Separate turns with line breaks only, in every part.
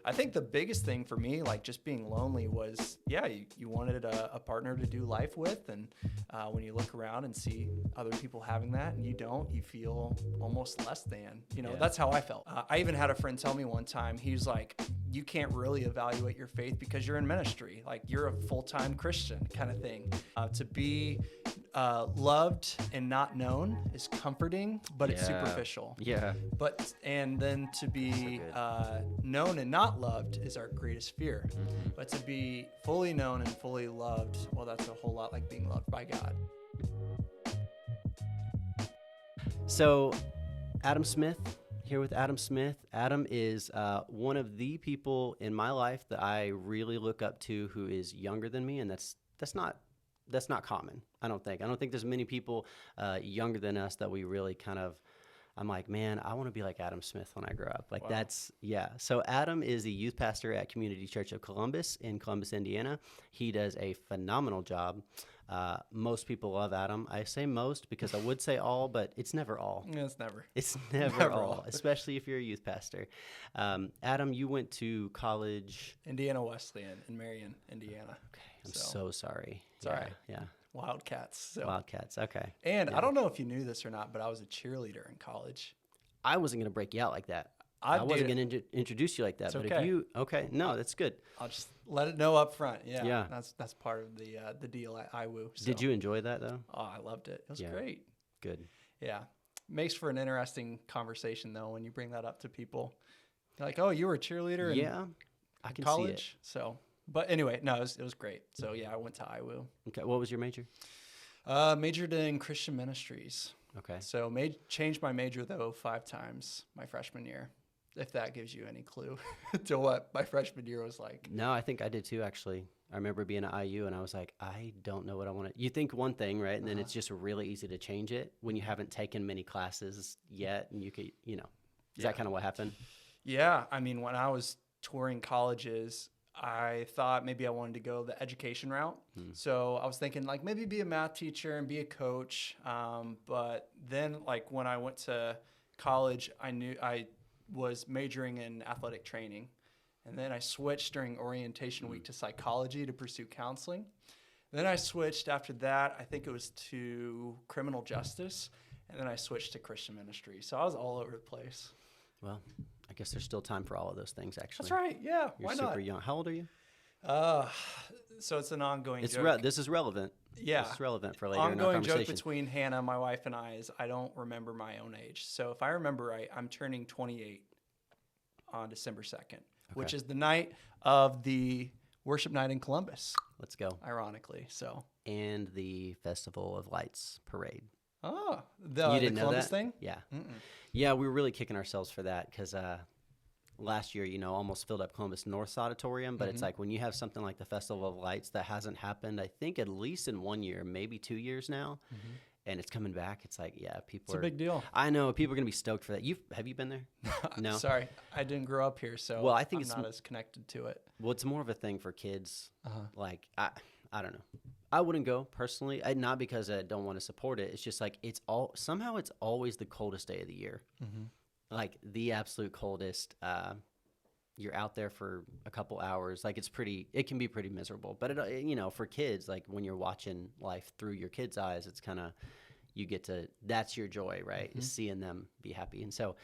I think the biggest thing for me, like just being lonely, was you wanted a partner to do life with, and when you look around and see other people having that and you don't, you feel almost less than. That's how I felt. I even had a friend tell me one time, he was like, you can't really evaluate your faith because you're in ministry, like you're a full-time Christian kind of thing. To be loved and not known is comforting, but it's superficial.
Yeah.
And then to be known and not loved is our greatest fear. Mm-hmm. But to be fully known and fully loved, well, that's a whole lot like being loved by God.
So, Adam Smith, here with Adam Smith. Adam is one of the people in my life that I really look up to who is younger than me, and that's not common. I don't think there's many people younger than us that we really kind of, I'm like, man, I want to be like Adam Smith when I grow up. Like, wow. So Adam is a youth pastor at Community Church of Columbus in Columbus, Indiana. He does a phenomenal job. Most people love Adam. I say most because I would say all, but it's never all.
Yeah, it's never.
It's never all, especially if you're a youth pastor. Adam, you went to college.
Indiana Wesleyan in Marion, Indiana.
Okay, I'm so sorry.
It's all right.
Yeah.
Wildcats.
Wildcats, okay.
And I don't know if you knew this or not, but I was a cheerleader in college.
I wasn't going to break you out like that. I wasn't going to introduce you like that.
It's
but
okay.
if you, no, that's good.
I'll just let it know up front. Yeah. That's part of the deal at IWU. So.
Did you enjoy that though?
Oh, I loved it. It was great.
Good.
Yeah. Makes for an interesting conversation though when you bring that up to people. You're like, oh, you were a cheerleader in
I can
college?
see it.
So, but anyway, no, it was great. So yeah, I went to IWU.
Okay. What was your major?
Majored in Christian ministries.
Okay.
So changed my major though 5 times my freshman year, if that gives you any clue to what my freshman year was like.
No, I think I did too, actually. I remember being at IU and I was like, I don't know what I want to. You think one thing, right? And then it's just really easy to change it when you haven't taken many classes yet. And you could, is that kind of what happened?
Yeah. I mean, when I was touring colleges, I thought maybe I wanted to go the education route. So I was thinking like maybe be a math teacher and be a coach. But then like when I went to college, I knew I was majoring in athletic training. And then I switched during orientation week to psychology to pursue counseling. Then I switched after that, I think it was to criminal justice. And then I switched to Christian ministry. So I was all over the place.
Well, I guess there's still time for all of those things, actually.
That's right. Yeah.
You're
why
super
not?
young. How old are you?
So it's an ongoing joke.
This is relevant.
Yeah.
This is relevant for later in our
Ongoing
conversation.
joke between Hannah, my wife, and I is I don't remember my own age. So if I remember right, I'm turning 28 on December 2nd, which is the night of the worship night in Columbus.
Let's go.
Ironically, so.
And the Festival of Lights parade.
Oh,
you didn't
the
know
Columbus
that?
thing?
Yeah. Yeah, we were really kicking ourselves for that because last year, almost filled up Columbus North's auditorium. But it's like when you have something like the Festival of Lights that hasn't happened, I think at least in 1 year, maybe 2 years now, and it's coming back. It's like, people
It's a big deal.
I know. People are going to be stoked for that. Have you been there? No?
Sorry, I didn't grow up here, so
I think
I'm not as connected to it.
Well, it's more of a thing for kids. Like, I don't know. I wouldn't go personally, not because I don't want to support it. It's just like somehow it's always the coldest day of the year. Like the absolute coldest. You're out there for a couple hours. Like it can be pretty miserable. But for kids, like when you're watching life through your kids' eyes, it's kind of, that's your joy, right? Is seeing them be happy. And so,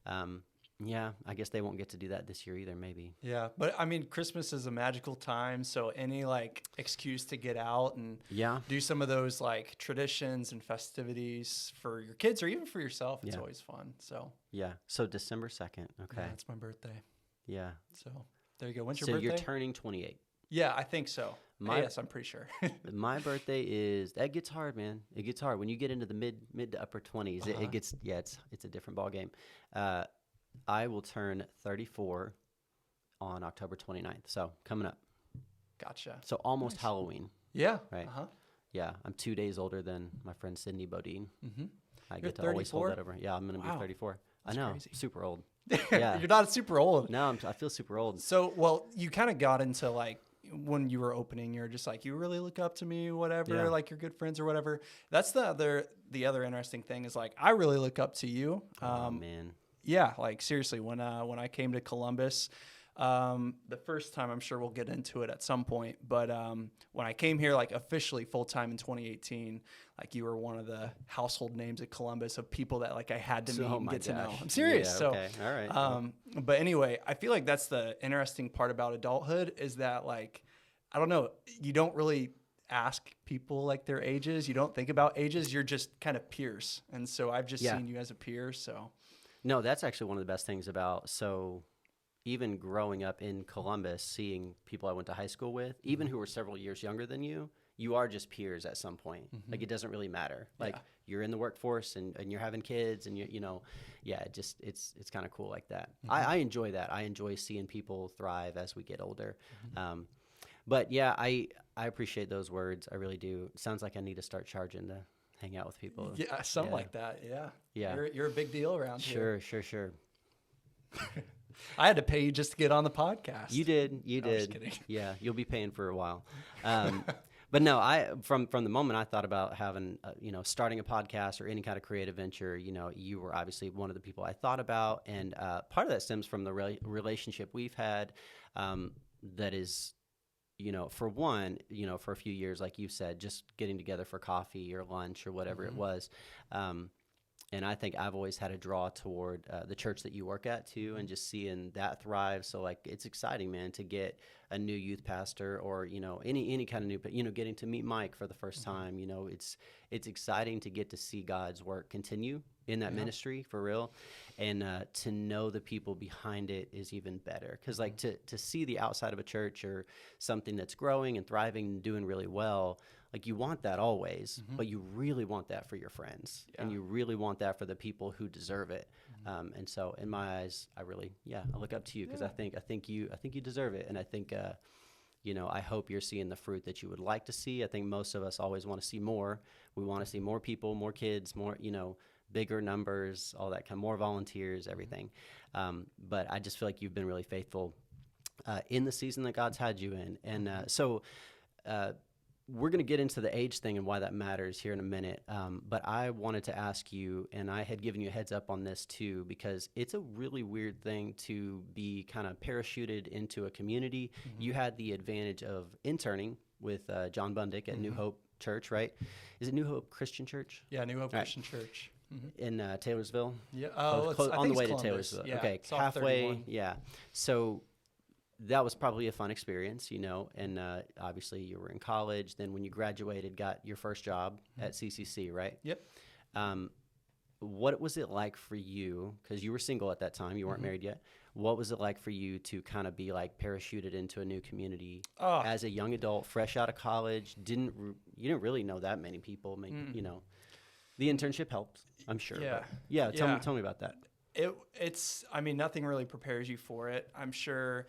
I guess they won't get to do that this year either, maybe.
Yeah, but I mean, Christmas is a magical time, so any like excuse to get out and do some of those like traditions and festivities for your kids or even for yourself, it's always fun. So
so December 2nd, okay.
Yeah, it's my birthday.
Yeah.
So there you go. When's your birthday?
So you're turning 28.
Yeah, I think so. Yes, I'm pretty sure.
My birthday that gets hard, man. It gets hard when you get into the mid to upper 20s. It gets it's a different ball game. I will turn 34 on October 29th. So coming up.
Gotcha.
So almost Halloween.
Yeah.
Right. Yeah. I'm 2 days older than my friend Sydney Bodine. I get to
34?
always hold that over. Yeah, I'm going to be 34.
That's
I know.
crazy.
Super old. Yeah.
You're not super old.
No, I feel super old.
So, well, you kind of got into like when you were opening, you're just like, you really look up to me, whatever, like you're good friends or whatever. That's the other interesting thing is like, I really look up to you.
Oh, man.
Yeah, like seriously, when I came to Columbus, The first time, I'm sure we'll get into it at some point, but when I came here, like officially full time in 2018, like you were one of the household names at Columbus of people that like I had to meet and get to know. I'm serious.
Yeah, okay. All right.
But anyway, I feel like that's the interesting part about adulthood is that like, I don't know, you don't really ask people like their ages. You don't think about ages. You're just kind of peers. And so I've just seen you as a peer. So
no, that's actually one of the best things about, so even growing up in Columbus, seeing people I went to high school with, even who were several years younger than you are just peers at some point. Like it doesn't really matter. Like you're in the workforce and you're having kids and it's kind of cool like that. I enjoy that. I enjoy seeing people thrive as we get older. But yeah, I appreciate those words. I really do. It sounds like I need to start charging to hang out with people.
Yeah, something like that. Yeah.
Yeah.
You're a big deal around here.
Sure.
I had to pay you just to get on the podcast.
You did.
No, I'm just kidding.
Yeah, you'll be paying for a while. But no, I from the moment I thought about having, starting a podcast or any kind of creative venture, you were obviously one of the people I thought about, and part of that stems from the relationship we've had. That is, for one, for a few years, like you said, just getting together for coffee or lunch or whatever it was. And I think I've always had a draw toward the church that you work at too, and just seeing that thrive. So like, it's exciting, man, to get a new youth pastor or, any kind of new, getting to meet Mike for the first time, it's exciting to get to see God's work continue in that ministry for real. And to know the people behind it is even better. Cause like to see the outside of a church or something that's growing and thriving and doing really well, like you want that always, but you really want that for your friends and you really want that for the people who deserve it. And so in my eyes, I really, I look up to you because I think you deserve it. And I think, I hope you're seeing the fruit that you would like to see. I think most of us always want to see more. We want to see more people, more kids, more, bigger numbers, all that kind of more volunteers, everything. But I just feel like you've been really faithful in the season that God's had you in. And so we're going to get into the age thing and why that matters here in a minute. But I wanted to ask you, and I had given you a heads up on this too, because it's a really weird thing to be kind of parachuted into a community. You had the advantage of interning with John Bundick at New Hope Church, right? Is it New Hope Christian Church?
Yeah, New Hope Christian Church.
In Taylorsville?
Yeah.
On the way to
Columbus.
Taylorsville.
Yeah,
okay,
South
halfway.
31.
Yeah. So that was probably a fun experience, and obviously you were in college. Then when you graduated, got your first job at CCC, right?
Yep.
What was it like for you? Because you were single at that time. You weren't married yet. What was it like for you to kind of be like parachuted into a new community as a young adult, fresh out of college? You didn't really know that many people. The internship helped, I'm sure.
Yeah.
Tell me about that.
It's nothing really prepares you for it. I'm sure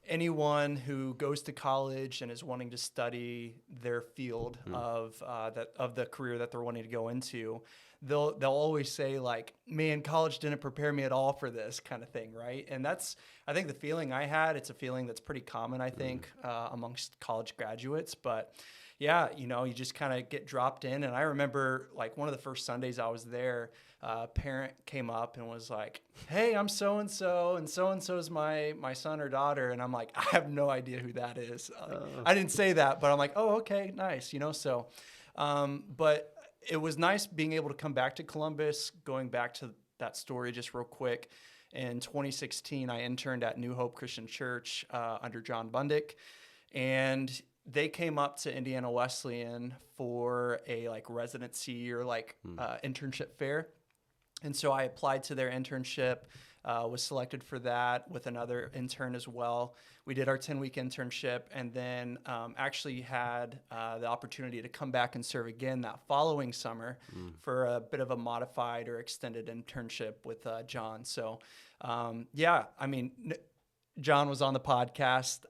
anyone who goes to college and is wanting to study their field of the career that they're wanting to go into, they'll always say like, man, college didn't prepare me at all for this kind of thing, right? And that's, I think, the feeling I had. It's a feeling that's pretty common, I think, amongst college graduates. But yeah, you just kind of get dropped in. And I remember like one of the first Sundays I was there, a parent came up and was like, hey, I'm so-and-so, and so-and-so is my son or daughter. And I'm like, I have no idea who that is. I didn't say that, but I'm like, oh, okay, nice. So, but it was nice being able to come back to Columbus, going back to that story just real quick. In 2016, I interned at New Hope Christian Church under John Bundick. And they came up to Indiana Wesleyan for a like residency or like internship fair. And so I applied to their internship, was selected for that with another intern as well. We did our 10-week internship and then actually had the opportunity to come back and serve again that following summer for a bit of a modified or extended internship with John. So, John was on the podcast,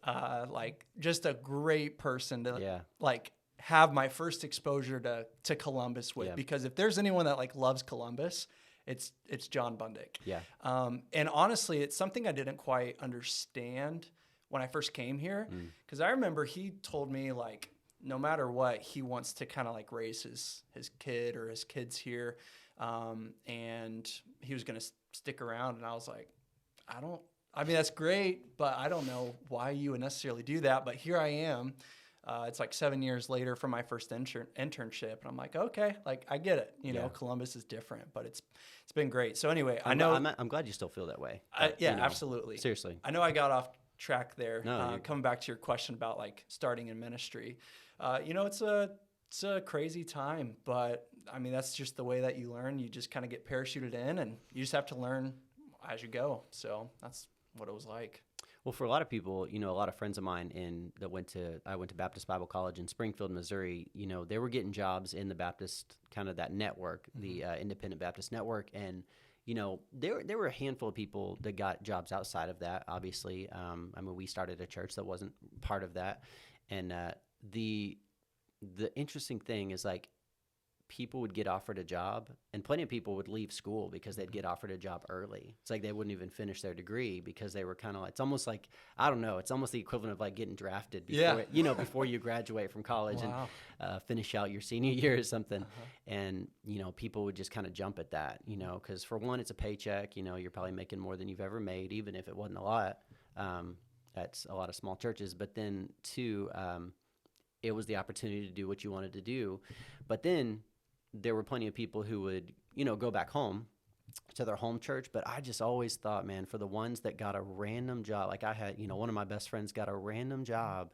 like just a great person to like have my first exposure to Columbus with, because if there's anyone that like loves Columbus, it's John Bundick.
Yeah.
And honestly, it's something I didn't quite understand when I first came here, because I remember he told me like, no matter what, he wants to kind of like raise his kid or his kids here. And he was going to stick around. And I was like, I don't I mean, that's great, but I don't know why you would necessarily do that. But here I am. It's like 7 years later from my first internship, and I'm like, okay, like I get it. You know, Columbus is different, but it's been great. So anyway, I know.
I'm glad you still feel that way. But,
Yeah, absolutely.
Seriously.
I know I got off track there.
No,
coming back to your question about like starting in ministry, you know, it's a crazy time, but I mean that's just the way that you learn. You just kind of get parachuted in, and you just have to learn as you go. So that's what it was like.
Well, for a lot of people, you know, a lot of friends of mine I went to Baptist Bible College in Springfield, Missouri. You know, they were getting jobs in the Baptist, kind of that network, the Independent Baptist Network, and you know, there were a handful of people that got jobs outside of that. Obviously, I mean, we started a church that wasn't part of that, and the interesting thing is like people would get offered a job, and plenty of people would leave school because they'd get offered a job early. It's like they wouldn't even finish their degree because they were kind of like, it's almost like, I don't know, it's almost the equivalent of like getting drafted before, you know, before you graduate from college and finish out your senior year or something. And, you know, people would just kind of jump at that, you know, because for one, it's a paycheck, you know, you're probably making more than you've ever made, even if it wasn't a lot. That's a lot of small churches. But then two, it was the opportunity to do what you wanted to do. But then there were plenty of people who would, you know, go back home to their home church. But I just always thought, man, for the ones that got a random job, like I had, you know, one of my best friends got a random job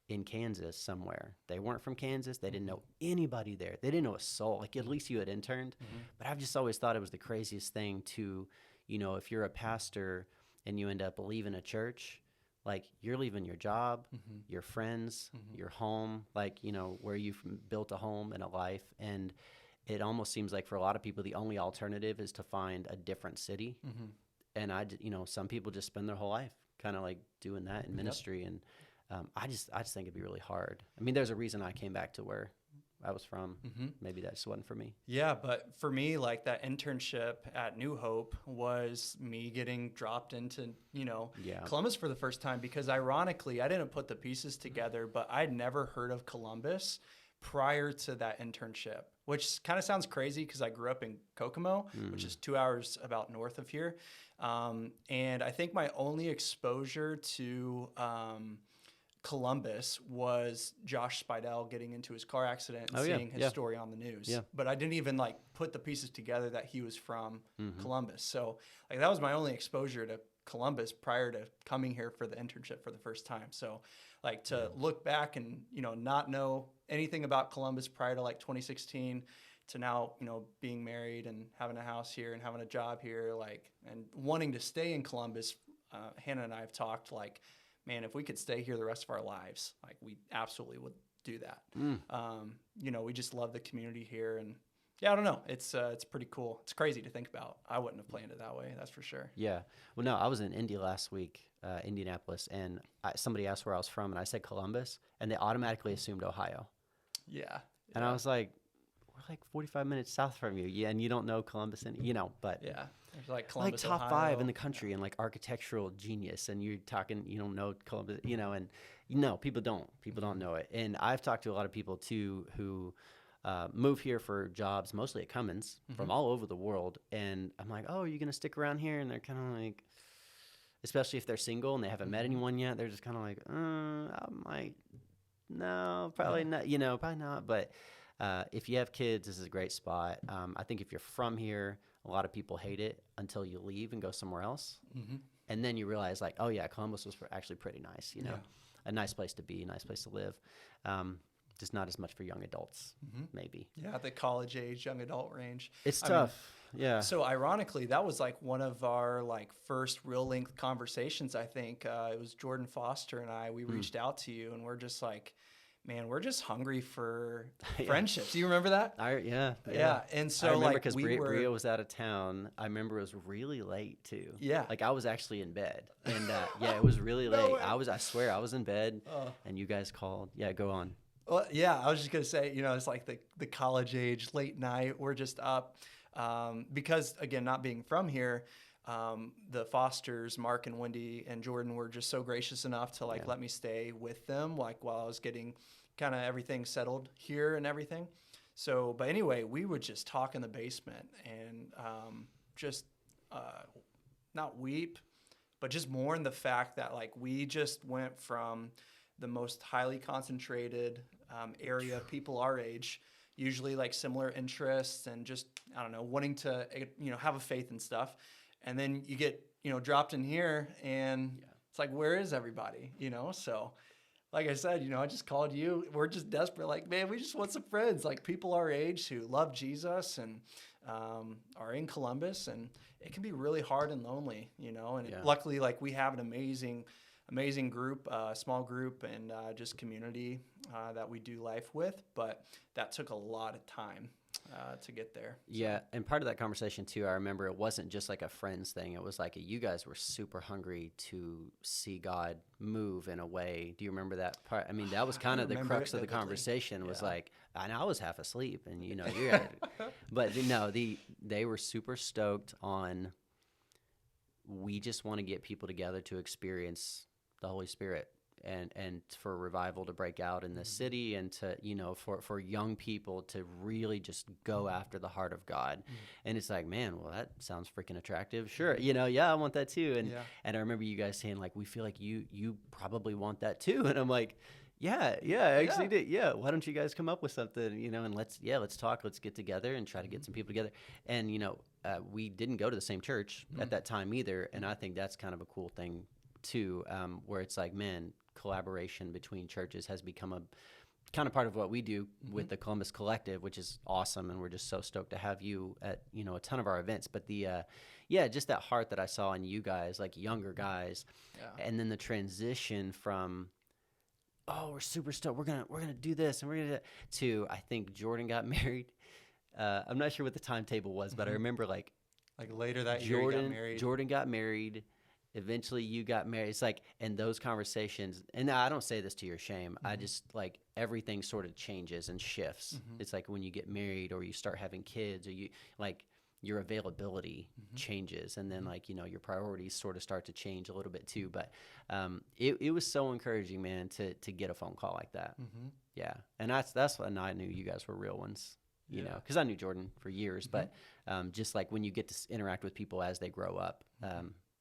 in Kansas somewhere. They weren't from Kansas. They didn't know anybody there. They didn't know a soul. Like, at least you had interned. But I've just always thought it was the craziest thing to, you know, if you're a pastor and you end up leaving a church, like you're leaving your job, your friends, your home, like, you know, where you've built a home and a life. And it almost seems like for a lot of people, the only alternative is to find a different city. And you know, some people just spend their whole life kind of like doing that in ministry. And I just think it'd be really hard. I mean, there's a reason I came back to where I was from. Maybe that just wasn't for me.
Yeah, but for me, like that internship at New Hope was me getting dropped into, you know, Columbus for the first time, because ironically, I didn't put the pieces together, but I'd never heard of Columbus prior to that internship, which kind of sounds crazy because I grew up in Kokomo, which is 2 hours about north of here. And I think my only exposure to Columbus was Josh Spidell getting into his car accident and seeing his story on the news. But I didn't even like put the pieces together that he was from Columbus. So like that was my only exposure to Columbus prior to coming here for the internship for the first time. So like to look back and, you know, not know anything about Columbus prior to like 2016 to now, you know, being married and having a house here and having a job here, like, and wanting to stay in Columbus. Hannah and I have talked like, man, if we could stay here the rest of our lives, like we absolutely would do that. You know, we just love the community here, and yeah, I don't know. It's pretty cool. It's crazy to think about. I wouldn't have planned it that way. That's for sure.
Yeah. Well, no, I was in Indy last week, Indianapolis, and somebody asked where I was from, and I said Columbus, and they automatically assumed Ohio.
Yeah.
And I was like, we're like 45 minutes south from you. Yeah. And you don't know Columbus, and you know, but
yeah, there's like Columbus,
like top
Ohio.
5 in the country and like architectural genius. And you're talking, you don't know Columbus, you know, and people don't know it. And I've talked to a lot of people too, who move here for jobs, mostly at Cummins, from all over the world. And I'm like, oh, are you going to stick around here? And they're kind of like, especially if they're single and they haven't met anyone yet, they're just kind of like, I might, no, probably not, you know, probably not. But if you have kids, this is a great spot. I think if you're from here, a lot of people hate it until you leave and go somewhere else. And then you realize like, oh yeah, Columbus was actually pretty nice, you know, a nice place to be, a nice place to live. Just not as much for young adults, maybe.
Yeah, the college age, young adult range.
It's tough. Yeah.
So ironically, that was like one of our like first real length conversations. I think it was Jordan Foster and I. We reached out to you, and we're just like, man, we're just hungry for friendships. Do you remember that?
Yeah.
And so
I remember
like
because Bria was out of town. I remember it was really late too.
Yeah.
Like I was actually in bed, and it was really late. I swear I was in bed, and you guys called. Yeah, go on.
Well, yeah, I was just gonna say, you know, it's like the college age, late night. We're just up because again, not being from here. The Fosters, Mark and Wendy and Jordan, were just so gracious enough to like let me stay with them, like while I was getting kind of everything settled here and everything. So, but anyway, we would just talk in the basement and just not weep, but just more in the fact that like we just went from the most highly concentrated area of people our age, usually like similar interests and just, I don't know, wanting to, have a faith and stuff. And then you get, dropped in here and it's like, where is everybody? So like I said, I just called you. We're just desperate. Like, man, we just want some friends, like people our age who love Jesus and are in Columbus. And it can be really hard and lonely, and luckily, like we have an amazing group, small group, and just community that we do life with. But that took a lot of time to get there.
Yeah, and part of that conversation too, I remember it wasn't just like a friends thing. It was like you guys were super hungry to see God move in a way. Do you remember that part? I mean, that was kind of the crux of the conversation. Was like, and I was half asleep, and but no, they were super stoked on. We just want to get people together to experience the Holy Spirit and for revival to break out in the city and to, for young people to really just go after the heart of God. And it's like, man, well, that sounds freaking attractive. Sure. I want that too. And I remember you guys saying like, we feel like you probably want that too. And I'm like, I actually did. Yeah. Why don't you guys come up with something, and let's talk, let's get together and try to get some people together. And, we didn't go to the same church at that time either. And I think that's kind of a cool thing too, where it's like, man, collaboration between churches has become a kind of part of what we do with the Columbus Collective, which is awesome. And we're just so stoked to have you at, a ton of our events. But just that heart that I saw in you guys, like younger guys, and then the transition from, oh, we're super stoked, we're gonna do this, and we're gonna to, I think Jordan got married. I'm not sure what the timetable was, but I remember like
later that year you got married.
Jordan got married. Eventually you got married. It's like, and those conversations, and I don't say this to your shame. I just like everything sort of changes and shifts. It's like when you get married or you start having kids or you like your availability changes. And then like, your priorities sort of start to change a little bit too. But it was so encouraging, man, to get a phone call like that. Yeah. And that's when I knew you guys were real ones. Because I knew Jordan for years, but just like when you get to interact with people as they grow up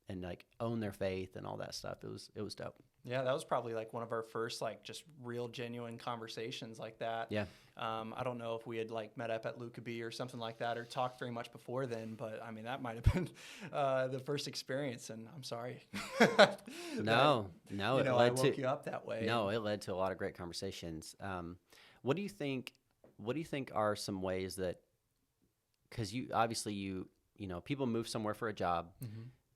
and like own their faith and all that stuff, it was dope.
Yeah, that was probably like one of our first like just real genuine conversations like that.
Yeah.
I don't know if we had like met up at Lukaby or something like that or talked very much before then, but I mean that might have been the first experience, and I'm sorry.
No,
I woke you up that way.
No, it led to a lot of great conversations. What do you think are some ways that, because people move somewhere for a job,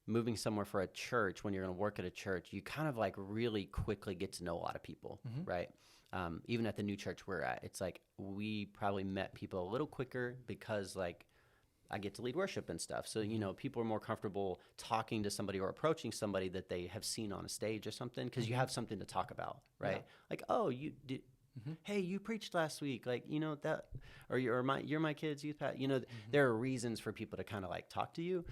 moving somewhere for a church, when you're going to work at a church, you kind of like really quickly get to know a lot of people, right? Even at the new church we're at, it's like we probably met people a little quicker because like I get to lead worship and stuff. So, people are more comfortable talking to somebody or approaching somebody that they have seen on a stage or something because you have something to talk about, right? Yeah. Like, oh, you did. Hey, you preached last week, like, that, or you're my kid's youth pastor. There are reasons for people to kind of like talk to you.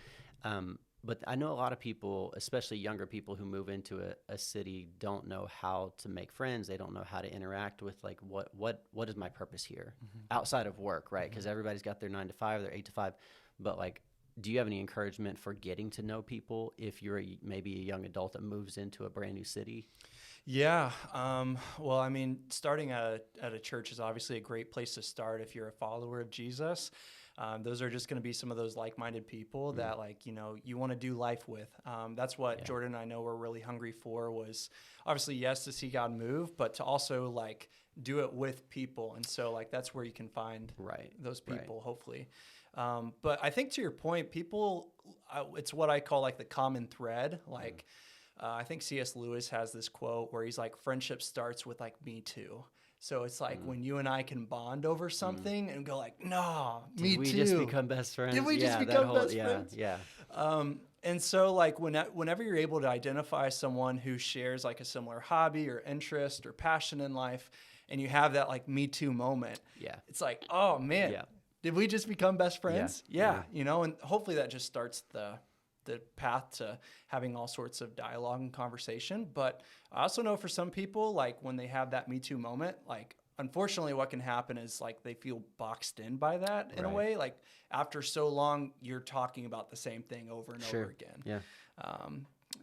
But I know a lot of people, especially younger people who move into a city, don't know how to make friends. They don't know how to interact with like, what is my purpose here outside of work, right? Because everybody's got their 9 to 5, their 8 to 5. But like, do you have any encouragement for getting to know people if you're maybe a young adult that moves into a brand new city?
Yeah. Well, I mean, starting at a church is obviously a great place to start if you're a follower of Jesus. Those are just going to be some of those like-minded people that like, you want to do life with. That's what Jordan and I know we're really hungry for, was obviously, yes, to see God move, but to also like do it with people. And so like, that's where you can find those people, hopefully. But I think to your point, people, it's what I call like the common thread. Like, I think C.S. Lewis has this quote where he's like, friendship starts with like, me too. So it's like when you and I can bond over something and go like, no, me too.
Did we just become best friends?
Did we just become best friends?
Yeah.
And so like whenever you're able to identify someone who shares like a similar hobby or interest or passion in life, and you have that like me too moment, it's like, oh man, did we just become best friends? Yeah. And hopefully that just starts the path to having all sorts of dialogue and conversation. But I also know for some people, like when they have that Me Too moment, like unfortunately what can happen is like they feel boxed in by that in a way. Like after so long, you're talking about the same thing over and over again.
Yeah.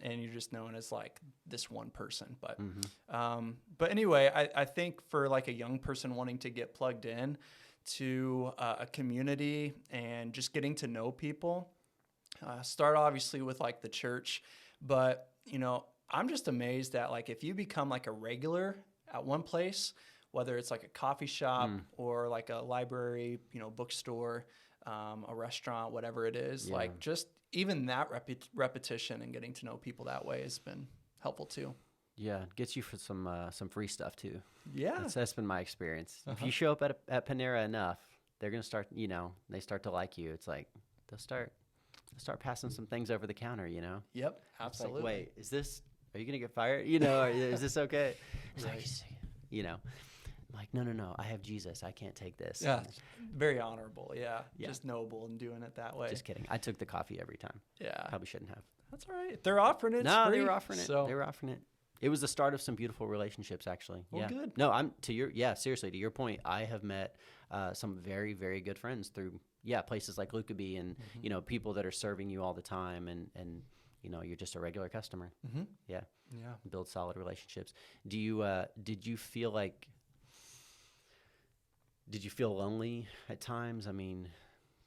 and you're just known as like this one person.
Mm-hmm.
But anyway, I think for like a young person wanting to get plugged in to a community and just getting to know people, start obviously with like the church, but you know, I'm just amazed at like if you become like a regular at one place, whether it's like a coffee shop or like a library, you know, bookstore, a restaurant, whatever it is, like just even that repetition and getting to know people that way has been helpful too.
Yeah, it gets you for some free stuff too.
Yeah,
that's been my experience. If you show up at Panera enough, they're gonna start. You know, they start to like you. It's like they'll start passing some things over the counter. You know.
Yep, absolutely.
Like, wait, is this? Are you gonna get fired? You know, is this okay? It's
Right.
like, you know, I'm like no, I have Jesus. I can't take this.
Yeah, very honorable. Yeah,
Yeah.
just noble and doing it that way.
Just kidding. I took the coffee every time.
Yeah,
Probably shouldn't have.
that's all right. They're offering it.
No,
free,
they were offering it.
So.
They were offering it. It was the start of some beautiful relationships, actually.
Well,
yeah.
good.
No, seriously, to your point, I have met some very, very good friends through, places like Lukaby and, you know, people that are serving you all the time and you know, you're just a regular customer.
Mm-hmm.
Yeah.
Yeah.
Build solid relationships. Did you feel lonely at times? I mean,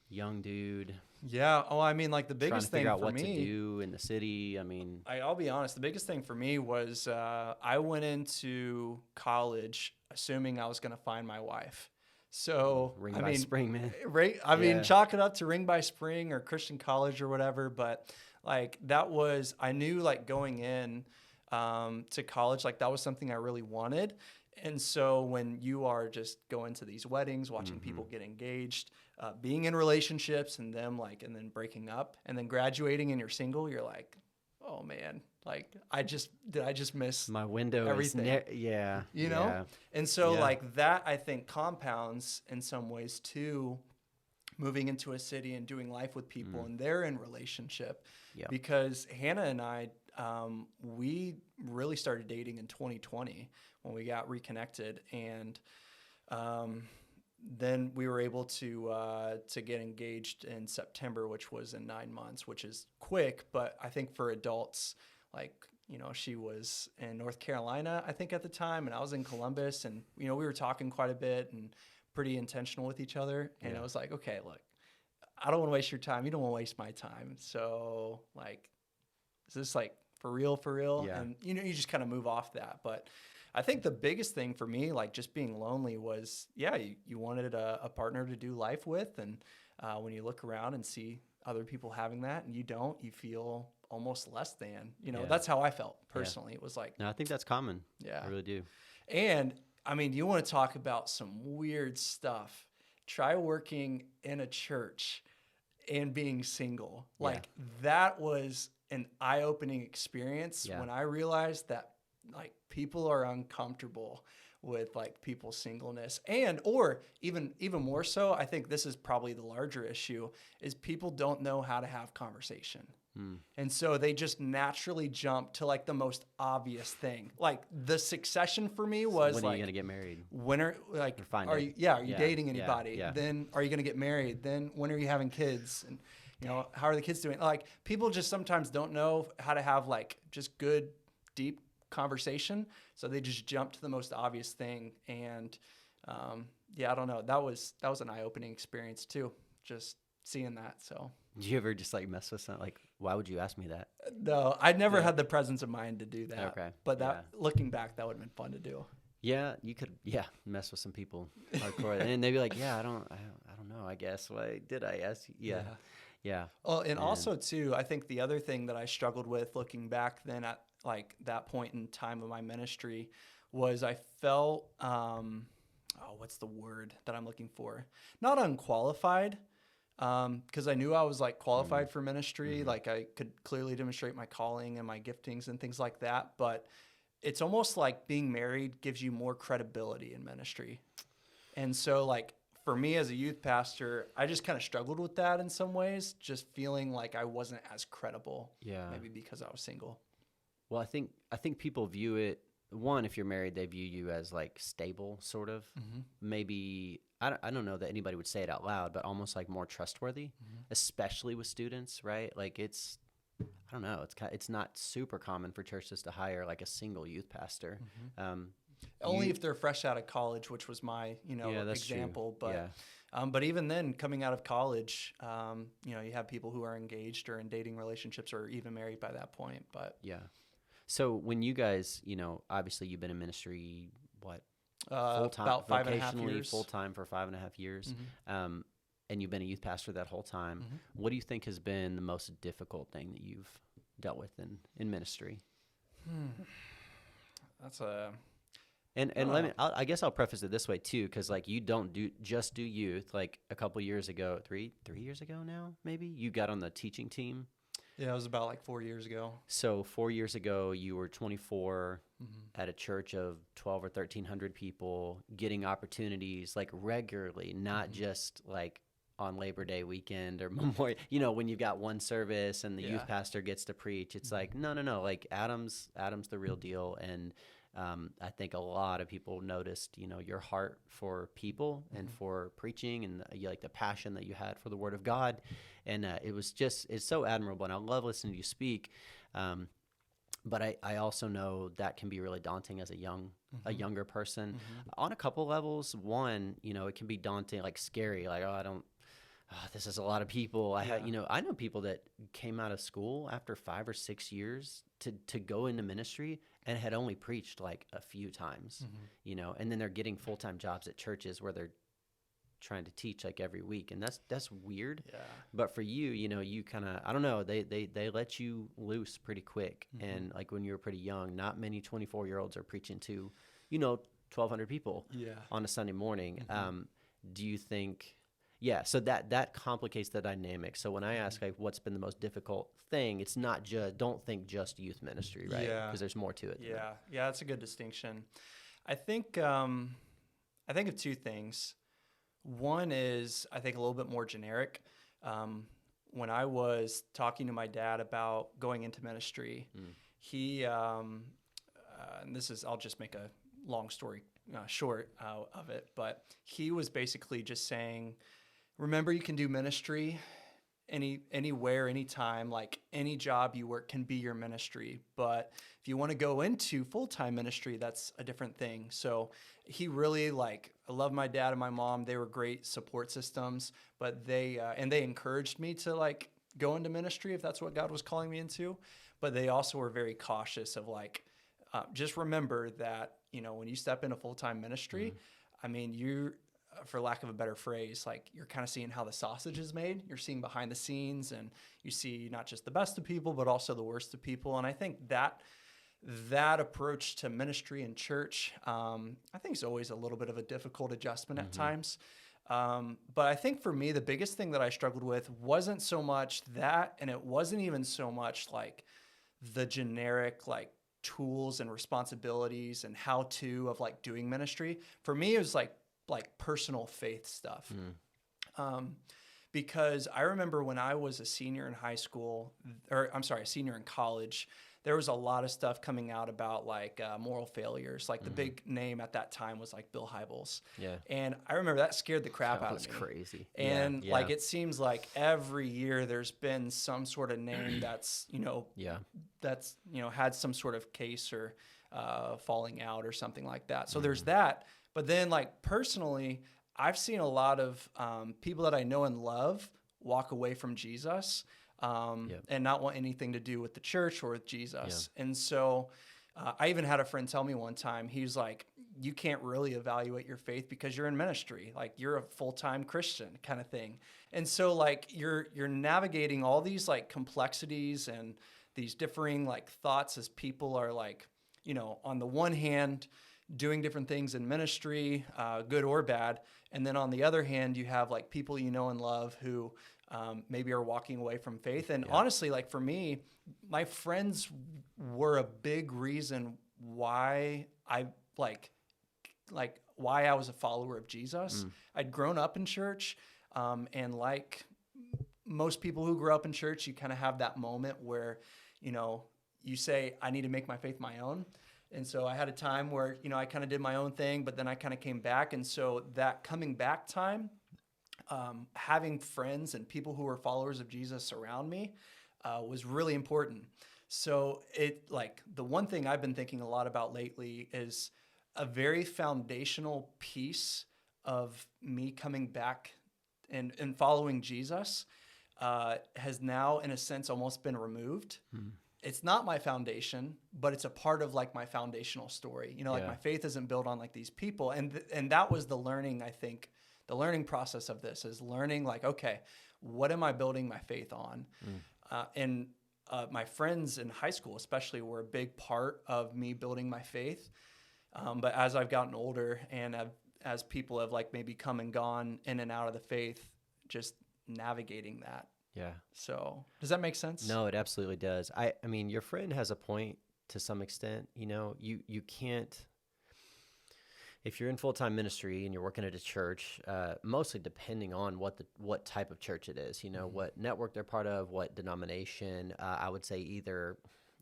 young dude.
Yeah. Oh, I mean, like the
Trying to
biggest thing
figure out
for
what
me,
to do in the city. I mean,
I'll be honest. The biggest thing for me was I went into college assuming I was going to find my wife. So
ring by spring, man.
Right. I mean, chalk it up to Ring by Spring or Christian college or whatever. But like I knew like going in to college, like that was something I really wanted. And so when you are just going to these weddings, watching people get engaged, being in relationships and then breaking up and then graduating and you're single, you're like, oh man, like did I just miss
my window
everything? You know?
Yeah.
And so like that, I think compounds in some ways too, moving into a city and doing life with people and they're in relationship because Hannah and I, we really started dating in 2020 when we got reconnected, and then we were able to get engaged in September, which was in 9 months, which is quick. But I think for adults, like, you know, she was in North Carolina, I think at the time, and I was in Columbus, and, you know, we were talking quite a bit and pretty intentional with each other. And I was like, okay, look, I don't want to waste your time. You don't want to waste my time. So like, is this like for real?
Yeah.
And, you know, you just kind of move off that. But I think the biggest thing for me, like just being lonely was, you wanted a partner to do life with. And when you look around and see other people having that and you don't, you feel almost less than, you know, that's how I felt personally. It was like,
no, I think that's common.
Yeah.
I really do.
And I mean, you want to talk about some weird stuff. Try working in a church and being single. Like that was an eye-opening experience when I realized that like people are uncomfortable with like people's singleness, and or even more so, I think this is probably the larger issue, is people don't know how to have conversation. And so they just naturally jump to like the most obvious thing. Like the succession for me was
when
like,
are you gonna get married?
When are like are you dating anybody?
Yeah.
Then are you gonna get married? Then when are you having kids? And you know, how are the kids doing? Like people just sometimes don't know how to have like just good, deep conversation. So they just jump to the most obvious thing. And I don't know. That was an eye-opening experience too, just seeing that. So
Did you ever just like mess with something? Like, why would you ask me that?
no, I never had the presence of mind to do that.
Okay.
But looking back, that would have been fun to do.
Yeah, you could. Yeah, mess with some people hardcore, and they'd be like, "Yeah, I don't know. I guess. Why did I ask you?" Yeah.
Well, and also too, I think the other thing that I struggled with looking back then at like that point in time of my ministry was I felt, what's the word that I'm looking for? Not unqualified, because I knew I was like qualified for ministry. Like I could clearly demonstrate my calling and my giftings and things like that. But it's almost like being married gives you more credibility in ministry. And so like for me as a youth pastor, I just kind of struggled with that in some ways, just feeling like I wasn't as credible.
Yeah.
Maybe because I was single.
Well, I think people view it. One, if you're married, they view you as like stable, sort of. Maybe I don't know that anybody would say it out loud, but almost like more trustworthy, especially with students, right? Like it's I don't know. It's not super common for churches to hire like a single youth pastor.
Only if they're fresh out of college, which was my,
Yeah, that's true.
example.
Yeah.
But even then, coming out of college, you have people who are engaged or in dating relationships or even married by that point. But
Yeah. So when you guys, obviously you've been in ministry, what, full time,
about 5.5
vocationally,
years.
full time for 5.5 years, and you've been a youth pastor that whole time.
Mm-hmm.
What do you think has been the most difficult thing that you've dealt with in ministry?
That's a
And I guess I'll preface it this way too, because like you don't just do youth. Like a couple years ago, three years ago now, maybe you got on the teaching team.
Yeah, it was about like 4 years ago.
So 4 years ago, you were 24 at a church of 12 or 1,300 people, getting opportunities like regularly, not just like on Labor Day weekend or Memorial. When you've got one service and the youth pastor gets to preach, it's like no. Like Adam's the real deal, and I think a lot of people noticed, your heart for people and for preaching, and like the passion that you had for the Word of God. And it's so admirable, and I love listening to you speak. But I also know that can be really daunting as a younger person on a couple levels. One, it can be daunting, like scary, like, this is a lot of people. I know people that came out of school after 5 or 6 years to go into ministry and had only preached like a few times, and then they're getting full-time jobs at churches where they're trying to teach like every week, and that's weird.
Yeah.
But for you, you kind of, I don't know, they let you loose pretty quick, and like when you were pretty young, not many 24-year-olds are preaching to, 1,200 people on a Sunday morning. Do you think? Yeah, so that complicates the dynamic. So when I ask like what's been the most difficult thing, it's not don't think just youth ministry, right?
Yeah.
Because there's more to it.
Yeah, that's a good distinction. I think of two things. One is I think a little bit more generic. When I was talking to my dad about going into ministry, he and I'll just make a long story short of it, but he was basically just saying, remember, you can do ministry anywhere, anytime, like any job you work can be your ministry. But if you want to go into full-time ministry, that's a different thing. So he really I love my dad and my mom. They were great support systems, but they encouraged me to go into ministry if that's what God was calling me into. But they also were very cautious of just remember that, when you step into full-time ministry, I mean, you, for lack of a better phrase, you're kind of seeing how the sausage is made. You're seeing behind the scenes, and you see not just the best of people, but also the worst of people. And I think that approach to ministry and church, I think is always a little bit of a difficult adjustment at times. But I think for me, the biggest thing that I struggled with wasn't so much that, and it wasn't even so much the generic tools and responsibilities and how to of doing ministry. For me, it was like personal faith stuff. Because I remember when I was a senior in high school, a senior in college, there was a lot of stuff coming out about moral failures. The big name at that time was Bill Hybels.
Yeah.
And I remember that scared the crap out of me.
That was crazy.
And it seems like every year there's been some sort of name that's, that's, had some sort of case or falling out or something like that. So there's that. But then personally, I've seen a lot of people that I know and love walk away from Jesus and not want anything to do with the church or with Jesus. And so I even had a friend tell me one time, he's like, you can't really evaluate your faith because you're in ministry. You're a full-time Christian kind of thing. And so you're navigating all these complexities and these differing thoughts as people are on the one hand, doing different things in ministry, good or bad. And then on the other hand, you have people and love who maybe are walking away from faith. And honestly, for me, my friends were a big reason why I why I was a follower of Jesus. I'd grown up in church, and most people who grew up in church, you kind of have that moment where, you say, I need to make my faith my own. And so I had a time where, I kind of did my own thing, but then I kind of came back. And so that coming back time, having friends and people who were followers of Jesus around me, was really important. So the one thing I've been thinking a lot about lately is a very foundational piece of me coming back and following Jesus has now, in a sense, almost been removed. It's not my foundation, but it's a part of like my foundational story. Like my faith isn't built on like these people. And that was the learning, I think, the learning process of this is learning like, okay, what am I building my faith on? And my friends in high school, especially, were a big part of me building my faith. But as I've gotten older and as people have like maybe come and gone in and out of the faith, just navigating that.
Yeah.
So does that make sense?
No, it absolutely does. I mean, your friend has a point to some extent. You can't, if you're in full-time ministry and you're working at a church, mostly depending on what type of church it is, what network they're part of, what denomination, I would say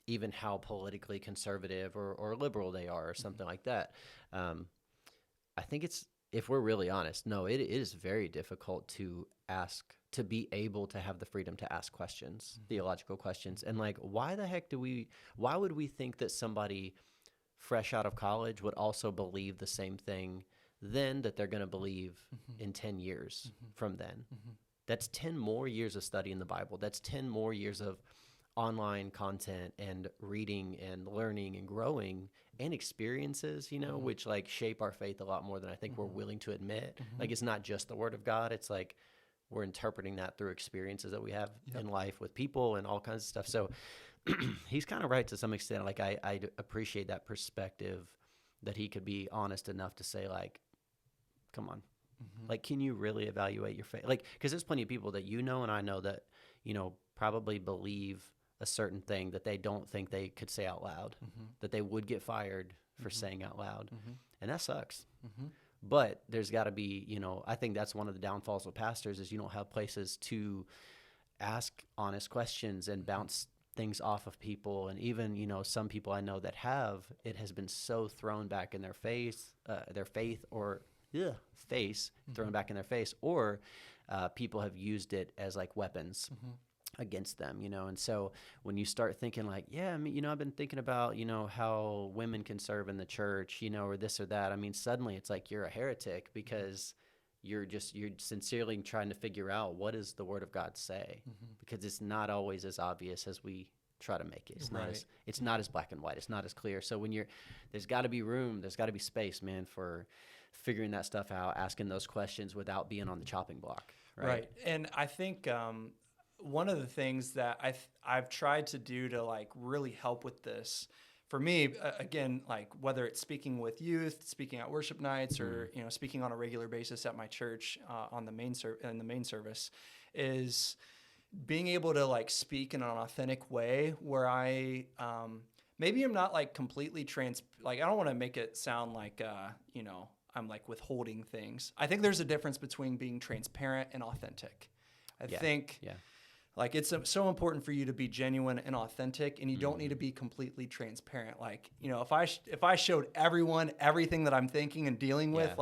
even how politically conservative or liberal they are or something like that. I think if we're really honest, no, it is very difficult to be able to have the freedom to ask questions, theological questions. And like, why would we think that somebody fresh out of college would also believe the same thing then that they're going to believe in 10 years from then? That's 10 more years of studying the Bible. That's 10 more years of online content and reading and learning and growing and experiences, which like shape our faith a lot more than I think we're willing to admit. Like, it's not just the Word of God. It's like we're interpreting that through experiences that we have in life with people and all kinds of stuff. So he's kind of right to some extent. Like, I appreciate that perspective that he could be honest enough to say, like, come on, like, can you really evaluate your faith? Like, because there's plenty of people that and I know that, probably believe a certain thing that they don't think they could say out loud, that they would get fired for saying out loud. And that sucks. But there's got to be, I think that's one of the downfalls of pastors is you don't have places to ask honest questions and bounce things off of people. And even, some people I know that it has been so thrown back in their face, thrown back in their face, or people have used it as like weapons against them, and so when you start thinking like, yeah, I mean, I've been thinking about, how women can serve in the church, or this or that. I mean, suddenly it's like you're a heretic because you're sincerely trying to figure out what does the Word of God say, because it's not always as obvious as we try to make it. It's not as black and white. It's not as clear. So when there's got to be room, there's got to be space, man, for figuring that stuff out, asking those questions without being on the chopping block. Right.
And I think, one of the things that I've tried to do to like really help with this, for me, again, like whether it's speaking with youth, speaking at worship nights, or speaking on a regular basis at my church in the main service, is being able to like speak in an authentic way where I maybe I'm not like completely like I don't want to make it sound like I'm like withholding things. I think there's a difference between being transparent and authentic. I think. Like, it's so important for you to be genuine and authentic, and you don't need to be completely transparent. Like, if I showed everyone everything that I'm thinking and dealing with,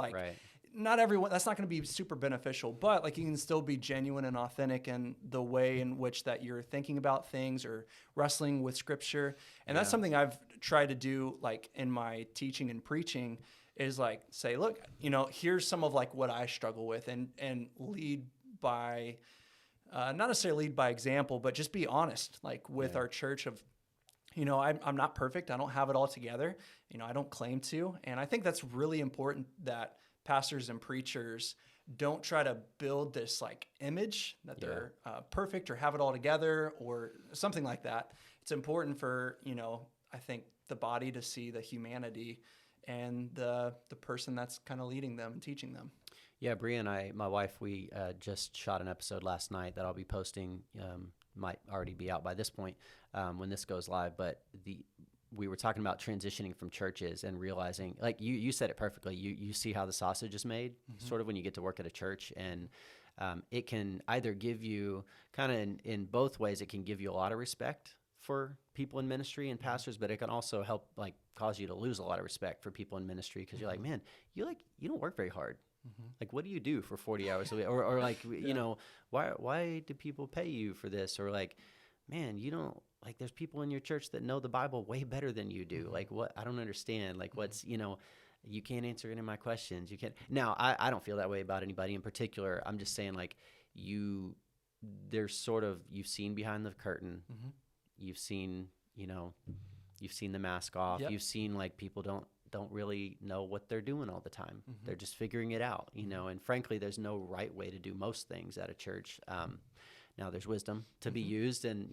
not everyone, that's not going to be super beneficial, but like you can still be genuine and authentic in the way in which that you're thinking about things or wrestling with scripture. And that's something I've tried to do like in my teaching and preaching is like say, look, here's some of like what I struggle with and lead by not necessarily lead by example, but just be honest, like with our church of, I'm not perfect. I don't have it all together. I don't claim to. And I think that's really important that pastors and preachers don't try to build this like image that they're perfect or have it all together or something like that. It's important for, I think the body to see the humanity and the person that's kind of leading them and teaching them.
Yeah, Bria and my wife, we just shot an episode last night that I'll be posting. Might already be out by this point when this goes live. But we were talking about transitioning from churches and realizing, like you said it perfectly. You see how the sausage is made, sort of when you get to work at a church, and it can either give you kind of in both ways. It can give you a lot of respect for people in ministry and pastors, but it can also help like cause you to lose a lot of respect for people in ministry because you're like, man, you don't work very hard. Like, what do you do for 40 hours a week? Or like, why do people pay you for this? Or like, man, you don't like, there's people in your church that know the Bible way better than you do. Like, what? I don't understand. Like, what's, you can't answer any of my questions. You can't. Now, I don't feel that way about anybody in particular. I'm just saying, like, there's sort of, you've seen behind the curtain. You've seen, you've seen the mask off.
Yep.
You've seen, like, people don't really know what they're doing all the time. They're just figuring it out, and frankly, there's no right way to do most things at a church. Now there's wisdom to be used, and,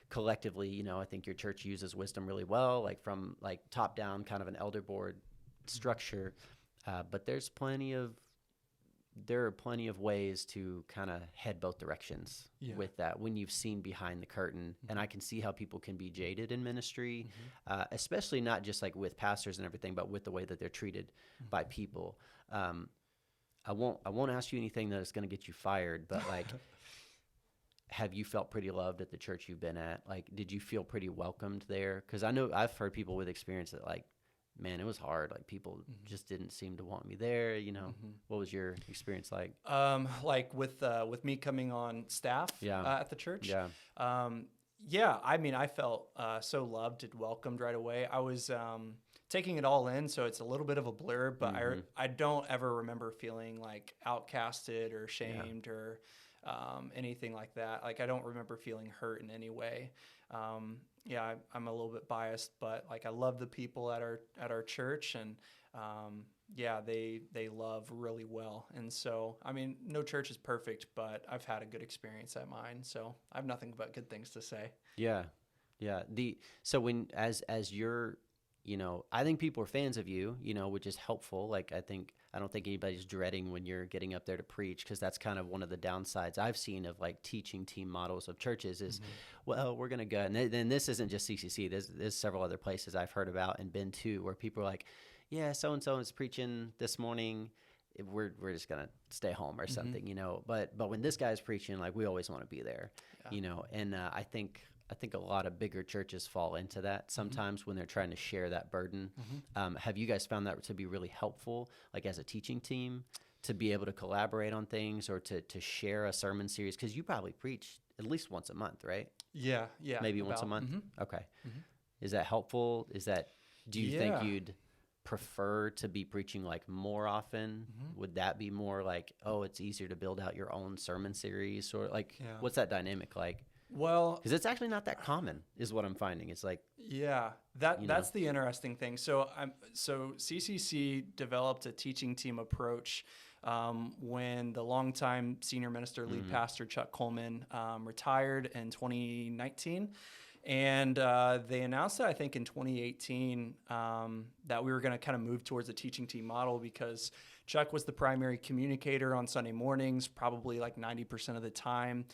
collectively, I think your church uses wisdom really well, like from like top down kind of an elder board structure. But there are plenty of ways to kind of head both directions with that when you've seen behind the curtain. And I can see how people can be jaded in ministry, especially not just like with pastors and everything, but with the way that they're treated by people. I won't ask you anything that is going to get you fired, but like, have you felt pretty loved at the church you've been at? Like, did you feel pretty welcomed there? Because I know I've heard people with experience that, like, man, it was hard. Like, people just didn't seem to want me there. What was your experience like?
Like with me coming on staff at the church.
Yeah.
I mean, I felt so loved and welcomed right away. I was taking it all in, so it's a little bit of a blur, but I don't ever remember feeling like outcasted or shamed or anything like that. Like, I don't remember feeling hurt in any way. I'm a little bit biased, but like, I love the people at our church, and they love really well. And so, I mean, no church is perfect, but I've had a good experience at mine, so I have nothing but good things to say.
Yeah. So when as you're, I think people are fans of you, which is helpful. Like, I don't think anybody's dreading when you're getting up there to preach, because that's kind of one of the downsides I've seen of like teaching team models of churches is, well, we're going to go. And then this isn't just CCC. There's several other places I've heard about and been to where people are like, yeah, so-and-so is preaching this morning. We're just going to stay home or something, But when this guy's preaching, like, we always want to be there, And I think a lot of bigger churches fall into that sometimes when they're trying to share that burden. Have you guys found that to be really helpful, like as a teaching team, to be able to collaborate on things or to share a sermon series? Because you probably preach at least once a month, right?
Yeah.
Maybe once a month? Okay. Is that helpful? Do you think you'd prefer to be preaching like more often? Would that be more like, oh, it's easier to build out your own sermon series? Or like, what's that dynamic like?
Well,
because it's actually not that common, is what I'm finding. It's like,
that's the interesting thing. So CCC developed a teaching team approach when the longtime senior minister, lead pastor Chuck Coleman retired in 2019. And they announced that, I think, in 2018 that we were going to kind of move towards a teaching team model, because Chuck was the primary communicator on Sunday mornings, probably like 90% of the time.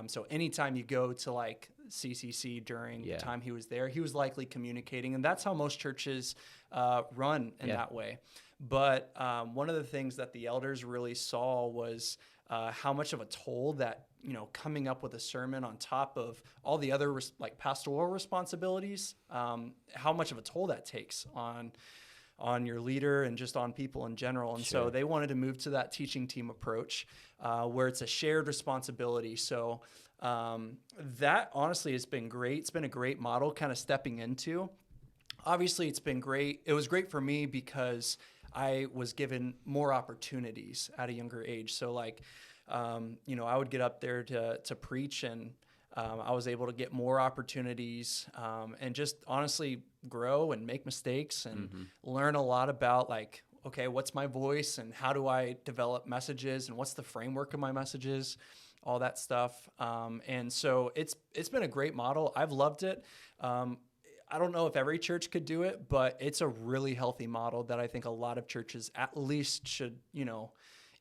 So anytime you go to like CCC during the time he was there, he was likely communicating. And that's how most churches run in that way. But one of the things that the elders really saw was how much of a toll that, coming up with a sermon on top of all the other like pastoral responsibilities, how much of a toll that takes on your leader and just on people in general. And so they wanted to move to that teaching team approach where it's a shared responsibility. So that honestly has been great. It's been a great model kind of stepping into. Obviously, it's been great. It was great for me because I was given more opportunities at a younger age. So like, I would get up there to preach, and I was able to get more opportunities and just honestly grow and make mistakes and learn a lot about like, okay, what's my voice and how do I develop messages and what's the framework of my messages, all that stuff. And so it's been a great model. I've loved it. I don't know if every church could do it, but it's a really healthy model that I think a lot of churches at least should,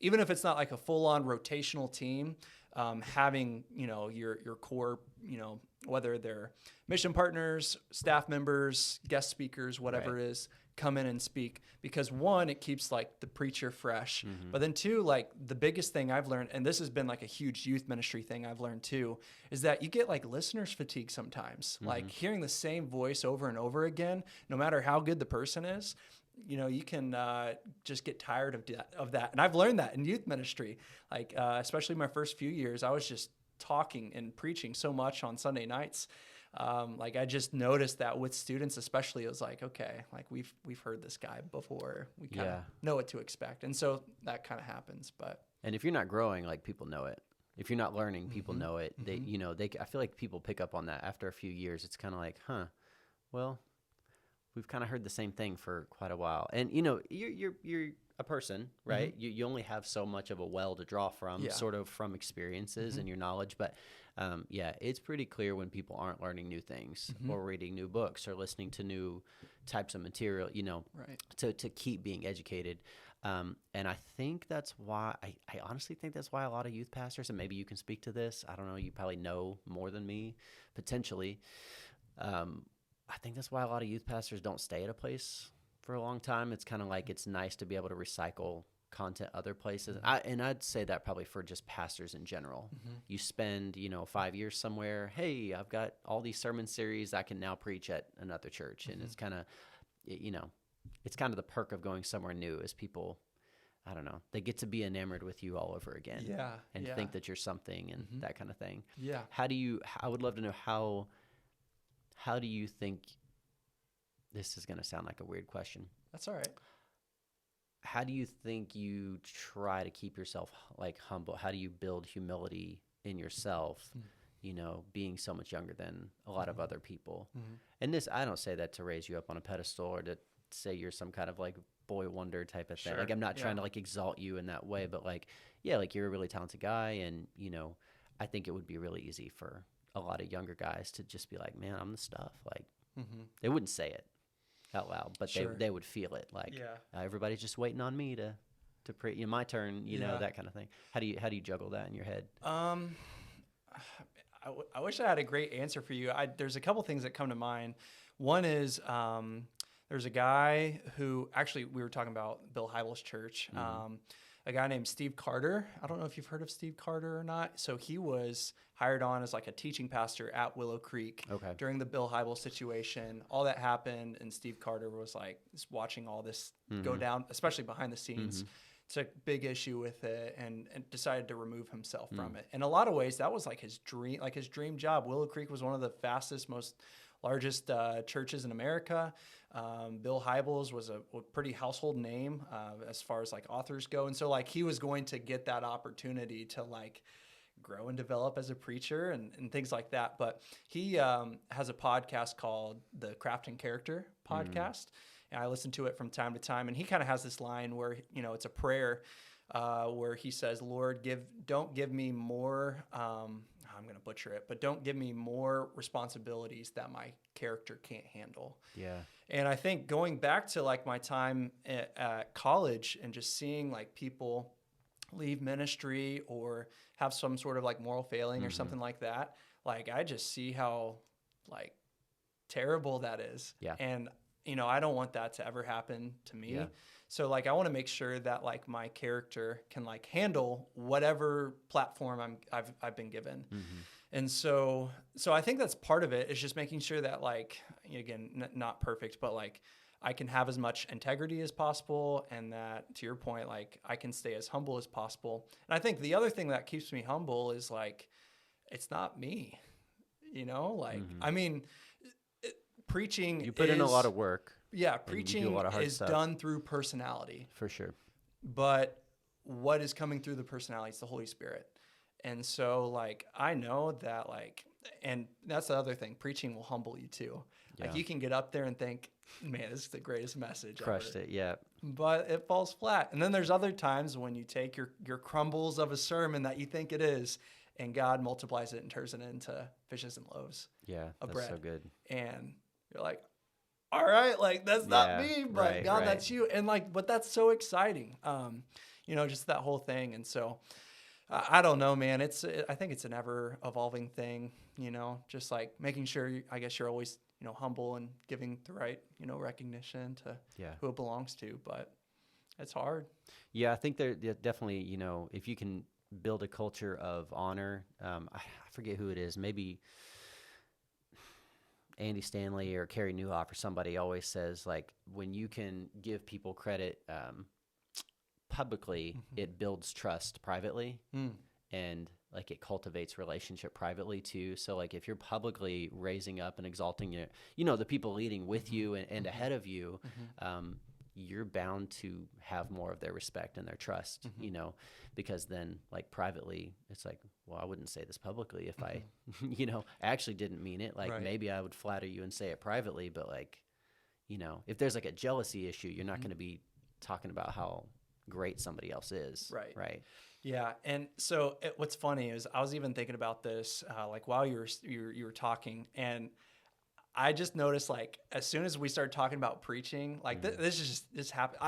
even if it's not like a full-on rotational team, having, your core, whether they're mission partners, staff members, guest speakers, whatever it is, come in and speak. Because one, it keeps like the preacher fresh. But then two, like the biggest thing I've learned, and this has been like a huge youth ministry thing I've learned too, is that you get like listeners fatigue sometimes. Like hearing the same voice over and over again, no matter how good the person is, you can just get tired of that. And I've learned that in youth ministry, like especially my first few years, I was just talking and preaching so much on Sunday nights. Like I just noticed that with students, especially, it was like, okay, like we've heard this guy before. We kind of know what to expect. And so that kind of happens. But
and if you're not growing, like people know it. If you're not learning, people know it. They, I feel like people pick up on that after a few years. It's kind of like, well, we've kind of heard the same thing for quite a while. And you're a person, right? You only have so much of a well to draw from, sort of from experiences and your knowledge. But it's pretty clear when people aren't learning new things or reading new books or listening to new types of material, to keep being educated. And I think that's why, I honestly think that's why a lot of youth pastors, and maybe you can speak to this, I don't know, you probably know more than me, potentially. I think that's why a lot of youth pastors don't stay at a place for a long time. It's kind of like it's nice to be able to recycle content other places. And I'd say that probably for just pastors in general. You spend, 5 years somewhere, hey, I've got all these sermon series I can now preach at another church. And it's kind of, it's kind of the perk of going somewhere new is people, I don't know, they get to be enamored with you all over again. And think that you're something and that kind of thing. I would love to know how do you think, this is going to sound like a weird question.
That's all right.
How do you think you try to keep yourself like humble? How do you build humility in yourself, being so much younger than a lot of other people? And this, I don't say that to raise you up on a pedestal or to say you're some kind of like boy wonder type of thing. Like I'm not trying to like exalt you in that way, but like, like you're a really talented guy. And, I think it would be really easy for a lot of younger guys to just be like, man, I'm the stuff. Like they wouldn't say it out loud, but they would feel it. Like everybody's just waiting on me to pray, my turn, that kind of thing. How do you juggle that in your head?
I wish I had a great answer for you. There's a couple things that come to mind. One is there's a guy who actually we were talking about Bill Hybels' church. A guy named Steve Carter. I don't know if you've heard of Steve Carter or not. So he was hired on as like a teaching pastor at Willow Creek during the Bill Hybels situation. All that happened, and Steve Carter was like just watching all this go down, especially behind the scenes. Took big issue with it and decided to remove himself from it. In a lot of ways, that was like his dream job. Willow Creek was one of the fastest, largest churches in America. Bill Hybels was a pretty household name as far as like authors go. And so like he was going to get that opportunity to like grow and develop as a preacher and things like that. But he has a podcast called the Crafting Character podcast. And I listen to it from time to time. And he kind of has this line where, it's a prayer where he says, Lord, don't give me more, I'm going to butcher it, but don't give me more responsibilities that my character can't handle. And I think going back to like my time at college and just seeing like people leave ministry or have some sort of like moral failing or something like that, like I just see how like terrible that is. And, I don't want that to ever happen to me. So like I want to make sure that like my character can like handle whatever platform I've been given. And so I think that's part of it is just making sure that like, again, not perfect, but like I can have as much integrity as possible and that, to your point, like I can stay as humble as possible. And I think the other thing that keeps me humble is like, it's not me, I mean, preaching
you put in a lot of work.
Preaching is done through personality.
For sure.
But what is coming through the personality is the Holy Spirit. And so, like, I know that, like, and that's the other thing. Preaching will humble you, too. Like, you can get up there and think, man, this is the greatest message
Crushed
ever.
it,
But it falls flat. And then there's other times when you take your crumbles of a sermon that you think it is, and God multiplies it and turns it into fishes and loaves of bread.
That's so good.
And you're like, all right, like, that's not me, but God, that's you. And, like, but that's so exciting, just that whole thing. And so I don't know, man. I think it's an ever evolving thing, just like making sure I guess you're always, humble and giving the right, recognition to who it belongs to, but it's hard.
Yeah. I think there definitely, if you can build a culture of honor, I forget who it is, maybe Andy Stanley or Carey Nieuwhof or somebody always says like when you can give people credit, publicly, it builds trust privately. And like it cultivates relationship privately too. So like if you're publicly raising up and exalting your, the people leading with you and ahead of you, you're bound to have more of their respect and their trust, because then like privately it's like, well, I wouldn't say this publicly if I, actually didn't mean it. Like maybe I would flatter you and say it privately, but like, if there's like a jealousy issue, you're not going to be talking about how great somebody else is. Right.
Yeah. And so what's funny is I was even thinking about this, like while you were talking, and I just noticed, like, as soon as we started talking about preaching, like this happened.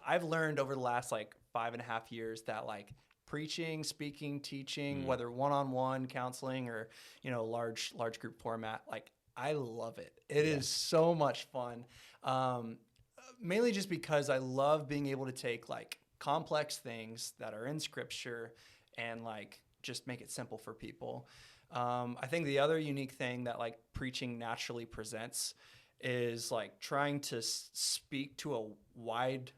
I've learned over the last like 5.5 years that like preaching, speaking, teaching, whether one-on-one counseling or, large group format, like I love it. It is so much fun. Mainly just because I love being able to take like complex things that are in scripture and like just make it simple for people. I think the other unique thing that like preaching naturally presents is like trying to speak to a wide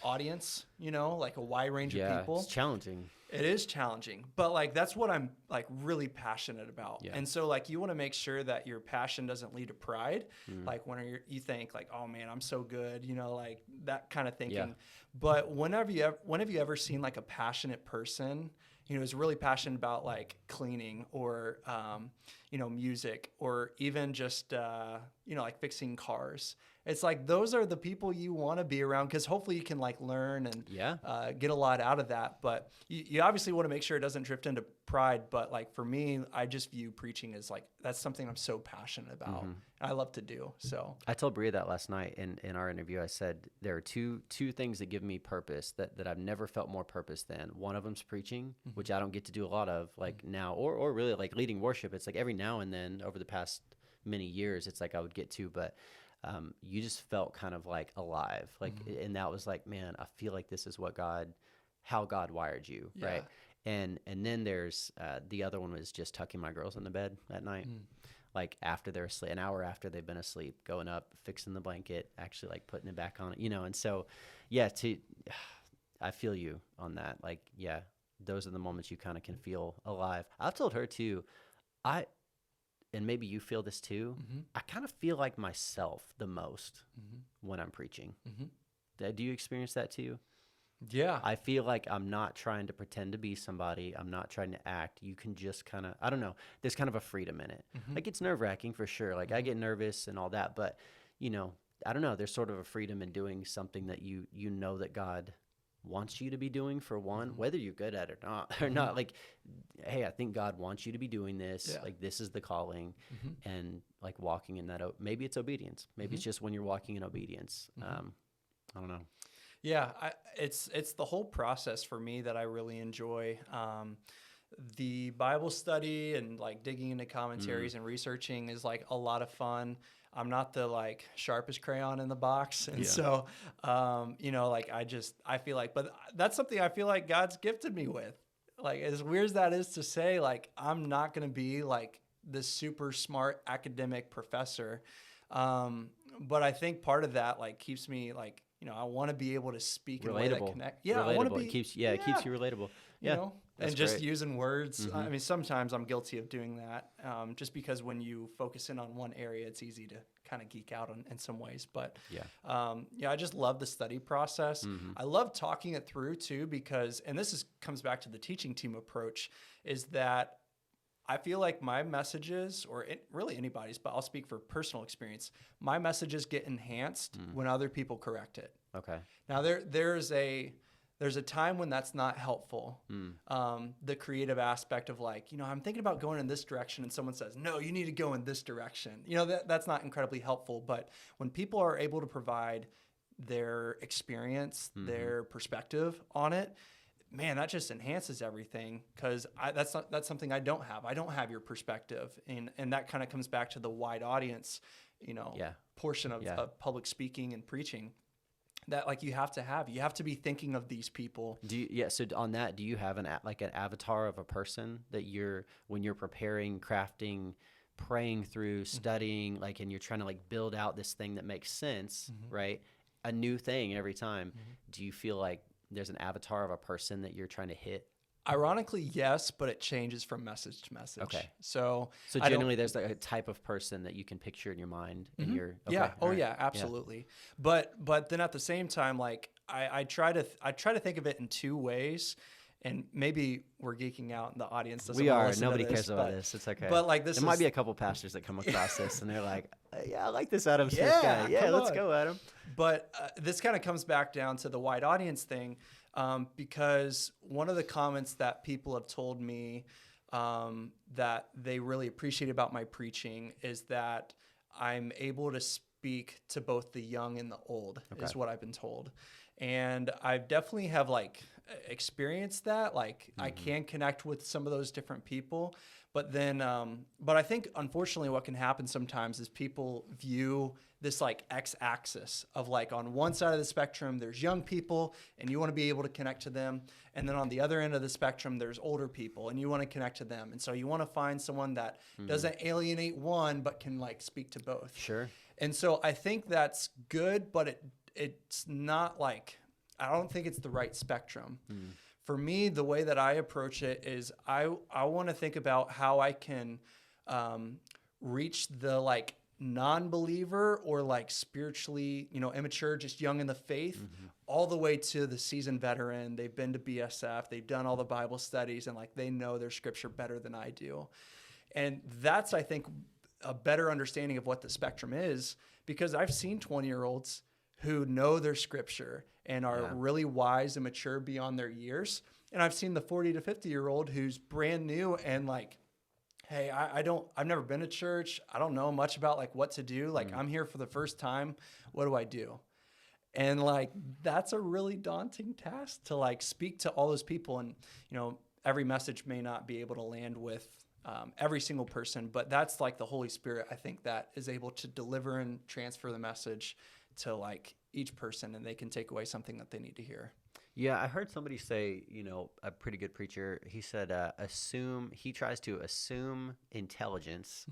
audience, like a wide range of people.
It's challenging.
It is challenging, but like that's what I'm like really passionate about.
Yeah.
And so like you want to make sure that your passion doesn't lead to pride. Like when you think like, oh man, I'm so good, like that kind of thinking.
Yeah.
But whenever you ever seen like a passionate person, is really passionate about like cleaning or music or even just like fixing cars. It's like those are the people you want to be around because hopefully you can like learn and get a lot out of that. But you obviously want to make sure it doesn't drift into pride. But like for me, I just view preaching as like that's something I'm so passionate about and I love to do. So
I told Bria that last night in our interview. I said there are two things that give me purpose that I've never felt more purpose than. One of them's preaching, which I don't get to do a lot of like now, or really like leading worship. It's like every now and then over the past many years, it's like I would get to, but you just felt kind of like alive, like, and that was like, man, I feel like this is how God wired you, right? And then there's the other one was just tucking my girls in the bed at night, like after they're asleep, an hour after they've been asleep, going up, fixing the blanket, actually like putting it back on, and so, I feel you on that. Like, those are the moments you kind of can feel alive. I've told her too, and maybe you feel this too, I kind of feel like myself the most when I'm preaching. Do you experience that too?
Yeah.
I feel like I'm not trying to pretend to be somebody. I'm not trying to act. You can just kind of, I don't know, there's kind of a freedom in it. Like it's nerve-wracking for sure. Like I get nervous and all that, but I don't know, there's sort of a freedom in doing something that you know that God wants you to be doing, for one, whether you're good at it or not, like, hey, I think God wants you to be doing this. Like this is the calling, and like walking in that. Maybe it's obedience. Maybe it's just when you're walking in obedience. I don't know.
Yeah, it's the whole process for me that I really enjoy. The Bible study and like digging into commentaries and researching is like a lot of fun. I'm not the like sharpest crayon in the box. And so, like I feel like, but that's something I feel like God's gifted me with. Like as weird as that is to say, like I'm not going to be like this super smart academic professor. But I think part of that like keeps me like, I want to be able to speak in a way that connect. Yeah.
Relatable.
I want to be,
it keeps you relatable. Yeah.
And just using words. I mean, sometimes I'm guilty of doing that, just because when you focus in on one area, it's easy to kind of geek out in some ways. But I just love the study process. I love talking it through too, because, and this comes back to the teaching team approach, is that I feel like my messages, or really anybody's, but I'll speak for personal experience, my messages get enhanced when other people correct it.
Okay.
Now there's a time when that's not helpful. The creative aspect of like, I'm thinking about going in this direction and someone says, no, you need to go in this direction. That's not incredibly helpful. But when people are able to provide their experience, their perspective on it, man, that just enhances everything, because that's something I don't have. I don't have your perspective. And that kind of comes back to the wide audience, portion of public speaking and preaching. That like you have to be thinking of these people.
So on that, do you have an avatar of a person that when you're preparing, crafting, praying through, studying, like, and you're trying to like build out this thing that makes sense, right? A new thing every time. Do you feel like there's an avatar of a person that you're trying to hit?
Ironically, yes, but it changes from message to message.
Okay.
So
So generally, there's like a type of person that you can picture in your mind, and you're okay,
yeah. Oh
all right.
yeah, absolutely. But then at the same time, like I try to think of it in two ways, and maybe we're geeking out, and the audience doesn't
We
want to
are.
listen
Nobody
to this,
cares about this. It's okay.
But like this
there
is
might be a couple pastors that come across this, and they're like, "Yeah, I like this Adam Smith
Yeah,
guy. Yeah,
come
let's
on."
go, Adam."
But this kind of comes back down to the wide audience thing, because one of the comments that people have told me that they really appreciate about my preaching is that I'm able to speak to both the young and the old, is what I've been told. And I definitely have like experienced that. Like I can connect with some of those different people. But then, but I think unfortunately what can happen sometimes is people view this like x-axis of like on one side of the spectrum, there's young people and you want to be able to connect to them. And then on the other end of the spectrum, there's older people and you want to connect to them. And so you want to find someone that doesn't alienate one, but can like speak to both.
Sure.
And so I think that's good, but it's not like, I don't think it's the right spectrum. For me, the way that I approach it is I want to think about how I can reach the like non-believer or like spiritually, immature, just young in the faith, all the way to the seasoned veteran. They've been to BSF, they've done all the Bible studies, and like they know their scripture better than I do. And that's, I think, a better understanding of what the spectrum is, because I've seen 20-year-olds who know their scripture and are really wise and mature beyond their years. And I've seen the 40 to 50-year-old who's brand new and like, hey, I've never been to church. I don't know much about like what to do. Like I'm here for the first time. What do I do? And like, that's a really daunting task to like speak to all those people. And, every message may not be able to land with every single person, but that's like the Holy Spirit, I think, that is able to deliver and transfer the message to like each person, and they can take away something that they need to hear.
Yeah, I heard somebody say, a pretty good preacher, he said, he tries to assume intelligence,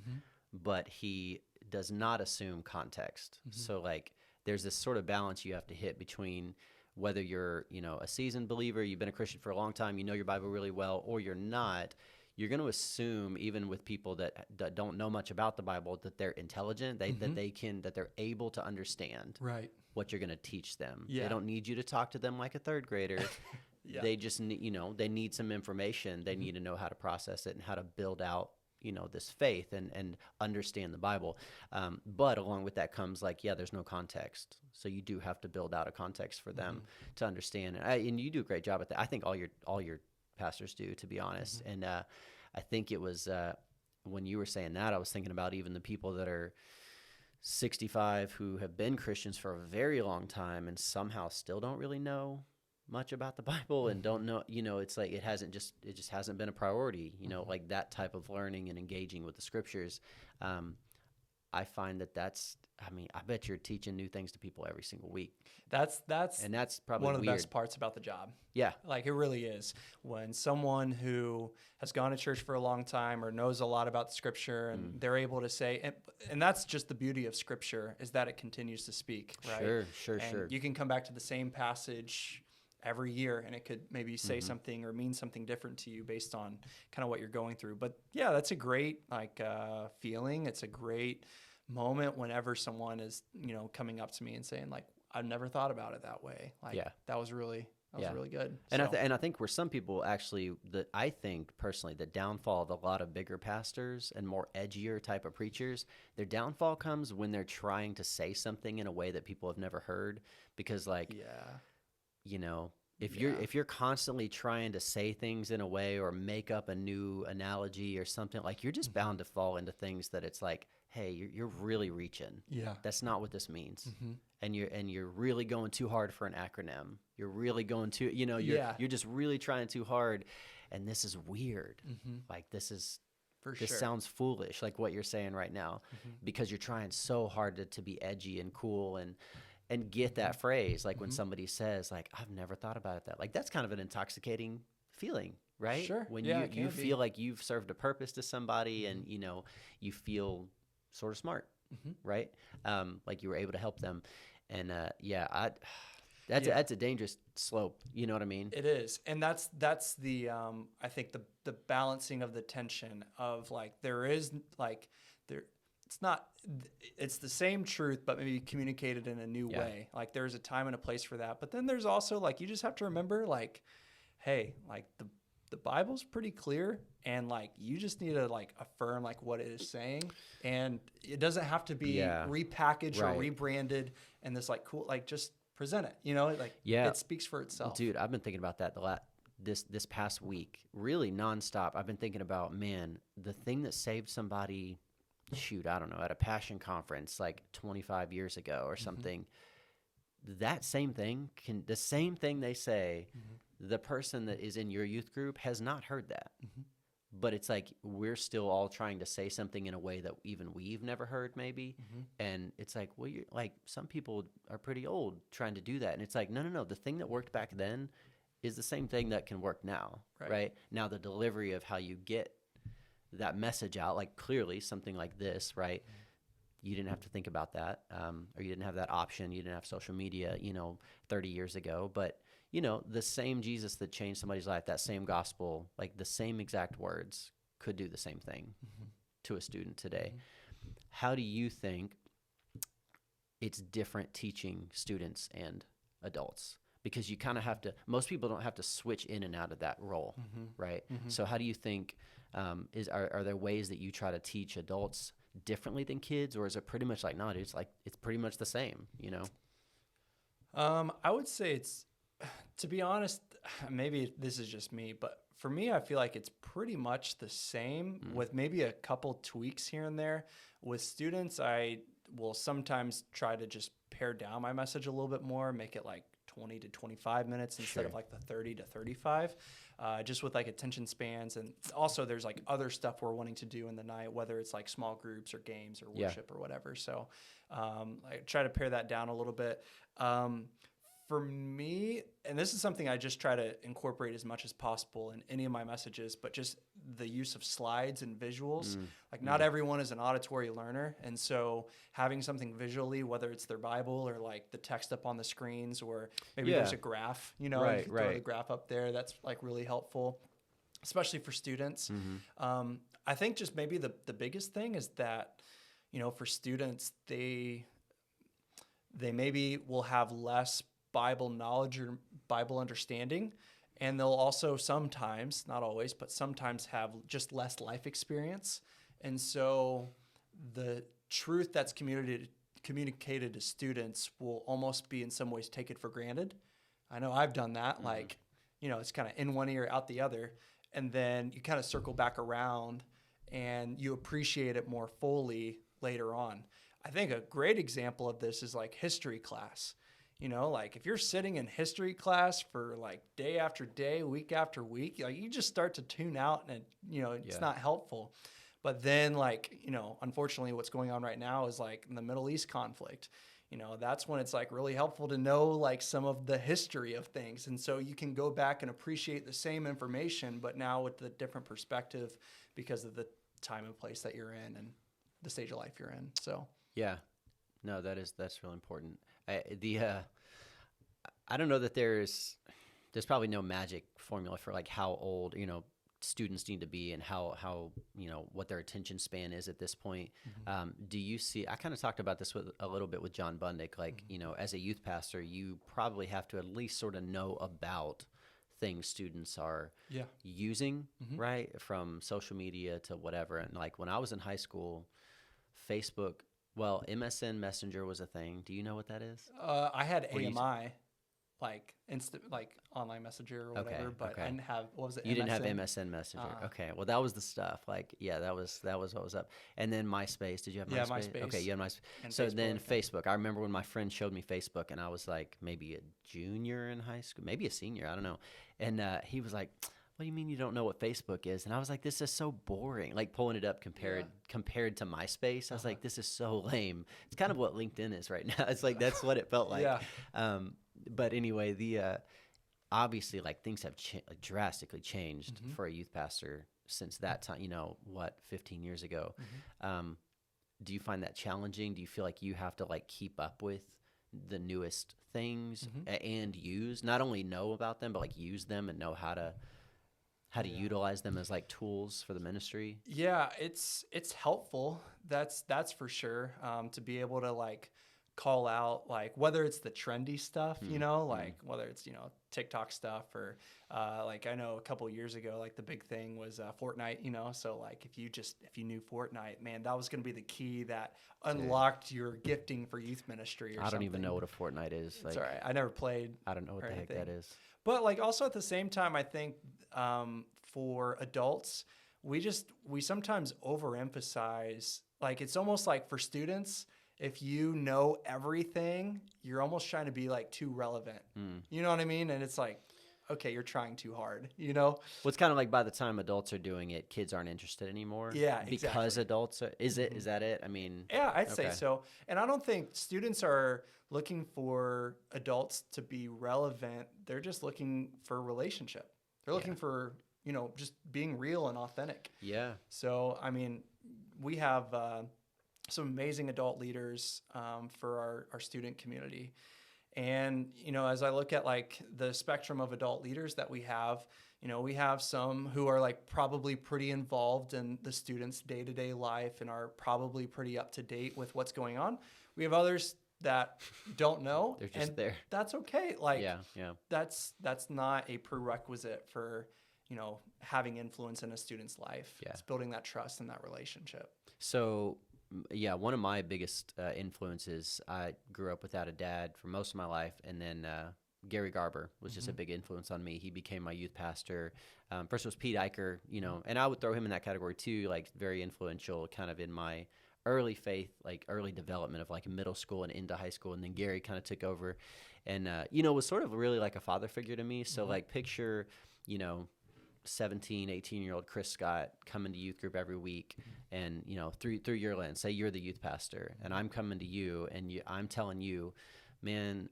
but he does not assume context. So like there's this sort of balance you have to hit between whether you're, a seasoned believer, you've been a Christian for a long time, you know your Bible really well, or you're not. You're going to assume, even with people that don't know much about the Bible, that they're intelligent, that they're able to understand what you're going to teach them. Yeah. They don't need you to talk to them like a third grader. They just need, they need some information. They need to know how to process it and how to build out, this faith and understand the Bible. But along with that comes like, there's no context. So you do have to build out a context for them to understand. And you do a great job at that. I think all your pastors do, to be honest. And I think it was when you were saying that, I was thinking about even the people that are 65 who have been Christians for a very long time and somehow still don't really know much about the Bible and don't know, it's like it just hasn't been a priority, like that type of learning and engaging with the scriptures. I find I bet you're teaching new things to people every single week.
That's
probably
one of the
weird.
best parts about the job.
Yeah.
Like it really is. When someone who has gone to church for a long time or knows a lot about scripture and they're able to say, and that's just the beauty of scripture, is that it continues to speak, right?
Sure.
You can come back to the same passage every year and it could maybe say something or mean something different to you based on kind of what you're going through. But yeah, that's a great feeling. It's a great moment whenever someone is, coming up to me and saying like, I've never thought about it that way. Like that was really good.
And I think where some people actually, I think personally, the downfall of a lot of bigger pastors and more edgier type of preachers, their downfall comes when they're trying to say something in a way that people have never heard. Because like, if you're constantly trying to say things in a way or make up a new analogy or something, like you're just bound to fall into things that it's like, hey, you're really reaching. Yeah, that's not what this means. And you're really going too hard for an acronym. You're really going too, you're just really trying too hard, and this is weird. Like this sounds foolish, like what you're saying right now, because you're trying so hard to be edgy and cool and get that phrase. Like when somebody says like, I've never thought about it that, like that's kind of an intoxicating feeling, right?
Sure.
When you feel like you've served a purpose to somebody and you feel sort of smart, right? Like you were able to help them. And That's a dangerous slope. You know what I mean?
It is, and that's the I think the balancing of the tension of like there is like there it's not it's the same truth but maybe communicated in a new way. Like there's a time and a place for that, but then there's also like you just have to remember like, hey, like the Bible's pretty clear, and like you just need to like affirm like what it is saying, and it doesn't have to be repackaged or rebranded and this like cool like just present it, you know, like it speaks for itself.
Dude, I've been thinking about that this past week, really nonstop. I've been thinking about, man, the thing that saved somebody, shoot, I don't know, at a passion conference like 25 years ago or something. That same thing the same thing they say, the person that is in your youth group has not heard that. But it's like we're still all trying to say something in a way that even we've never heard maybe. And it's like, well, you're like, some people are pretty old trying to do that. And it's like, no. The thing that worked back then is the same thing that can work now, right? Now the delivery of how you get that message out, like clearly something like this, right? You didn't have to think about that, or you didn't have that option. You didn't have social media, 30 years ago. But, the same Jesus that changed somebody's life, that same gospel, like the same exact words could do the same thing to a student today. How do you think it's different teaching students and adults? Because you kind of have to, most people don't have to switch in and out of that role, right? So how do you think, are there ways that you try to teach adults differently than kids, or is it pretty much like, no, dude, it's pretty much the same,
I would say it's, to be honest, maybe this is just me, but for me, I feel like it's pretty much the same with maybe a couple tweaks here and there. With students, I will sometimes try to just pare down my message a little bit more, make it like 20 to 25 minutes instead of like the 30 to 35, just with like attention spans. And also there's like other stuff we're wanting to do in the night, whether it's like small groups or games or worship or whatever. So I try to pare that down a little bit. For me, and this is something I just try to incorporate as much as possible in any of my messages, but just the use of slides and visuals. Like not everyone is an auditory learner. And so having something visually, whether it's their Bible or like the text up on the screens, or maybe there's a graph, you can throw the graph up there. That's like really helpful, especially for students. I think just maybe the biggest thing is that, for students, they maybe will have less Bible knowledge or Bible understanding, and they'll also sometimes, not always, but sometimes have just less life experience. And so the truth that's communicated to students will almost be in some ways taken for granted. I know I've done that, like, it's kind of in one ear, out the other, and then you kind of circle back around and you appreciate it more fully later on. I think a great example of this is like history class. Like if you're sitting in history class for like day after day, week after week, like you just start to tune out, and it's not helpful. But then like, unfortunately what's going on right now is like in the Middle East conflict, that's when it's like really helpful to know like some of the history of things. And so you can go back and appreciate the same information, but now with the different perspective because of the time and place that you're in and the stage of life you're in. So,
yeah, no, that's really important. I don't know that there's probably no magic formula for like how old, students need to be and how what their attention span is at this point. Do you see, I kind of talked about this a little bit with John Bundick, like, as a youth pastor, you probably have to at least sort of know about things students are using, right? From social media to whatever. And like when I was in high school, Facebook, well, MSN Messenger was a thing. Do you know what that is?
I had AMI, like online messenger or whatever, but I didn't have, what was it?
You didn't have MSN Messenger. Okay. Well, that was the stuff. Like, yeah, that was what was up. And then MySpace. Did you have MySpace?
Yeah, MySpace.
Okay, you had MySpace.
And
so
Facebook,
then Facebook. I remember when my friend showed me Facebook, and I was like maybe a junior in high school, maybe a senior, I don't know. And he was like, what do you mean you don't know what Facebook is? And I was like, this is so boring. Like pulling it up compared to MySpace. I was like, this is so lame. It's kind of what LinkedIn is right now. It's like, that's what it felt like. But anyway, obviously like things have drastically changed for a youth pastor since that time, 15 years ago. Do you find that challenging? Do you feel like you have to like keep up with the newest things and use, not only know about them, but like use them and know how to utilize them as like tools for the ministry.
Yeah, it's helpful. That's for sure. To be able to like call out like whether it's the trendy stuff, like whether it's TikTok stuff or like I know a couple years ago like the big thing was Fortnite, so like if you knew Fortnite, man, that was going to be the key that unlocked your gifting for youth ministry or something.
I don't even know what a Fortnite is.
It's all right. I never played.
I don't know what the heck that is.
But like also at the same time, I think for adults, we sometimes overemphasize, like it's almost like for students, if you know everything, you're almost trying to be like too relevant. You know what I mean? And it's like, okay, you're trying too hard, Well,
it's kind of like by the time adults are doing it, kids aren't interested anymore.
Yeah,
because
exactly.
adults are, is that it? I mean,
yeah, I'd say so. And I don't think students are looking for adults to be relevant. They're just looking for relationship. They're looking for, just being real and authentic.
Yeah.
So, I mean, we have some amazing adult leaders for our student community. And, as I look at like the spectrum of adult leaders that we have some who are like probably pretty involved in the students' day-to-day life and are probably pretty up to date with what's going on. We have others that don't know.
They're just there.
That's okay. Like,
yeah.
That's not a prerequisite for, having influence in a student's life.
Yeah.
It's building that trust and that relationship.
So, yeah, one of my biggest influences, I grew up without a dad for most of my life, and then Gary Garber was just a big influence on me. He became my youth pastor. First was Pete Eicher, and I would throw him in that category too, like very influential kind of in my early faith, like early development of like middle school and into high school. And then Gary kind of took over and, was sort of really like a father figure to me. So like picture, 17, 18-year-old Chris Scott coming to youth group every week and, through your lens, say you're the youth pastor and I'm coming to you and I'm telling you, man,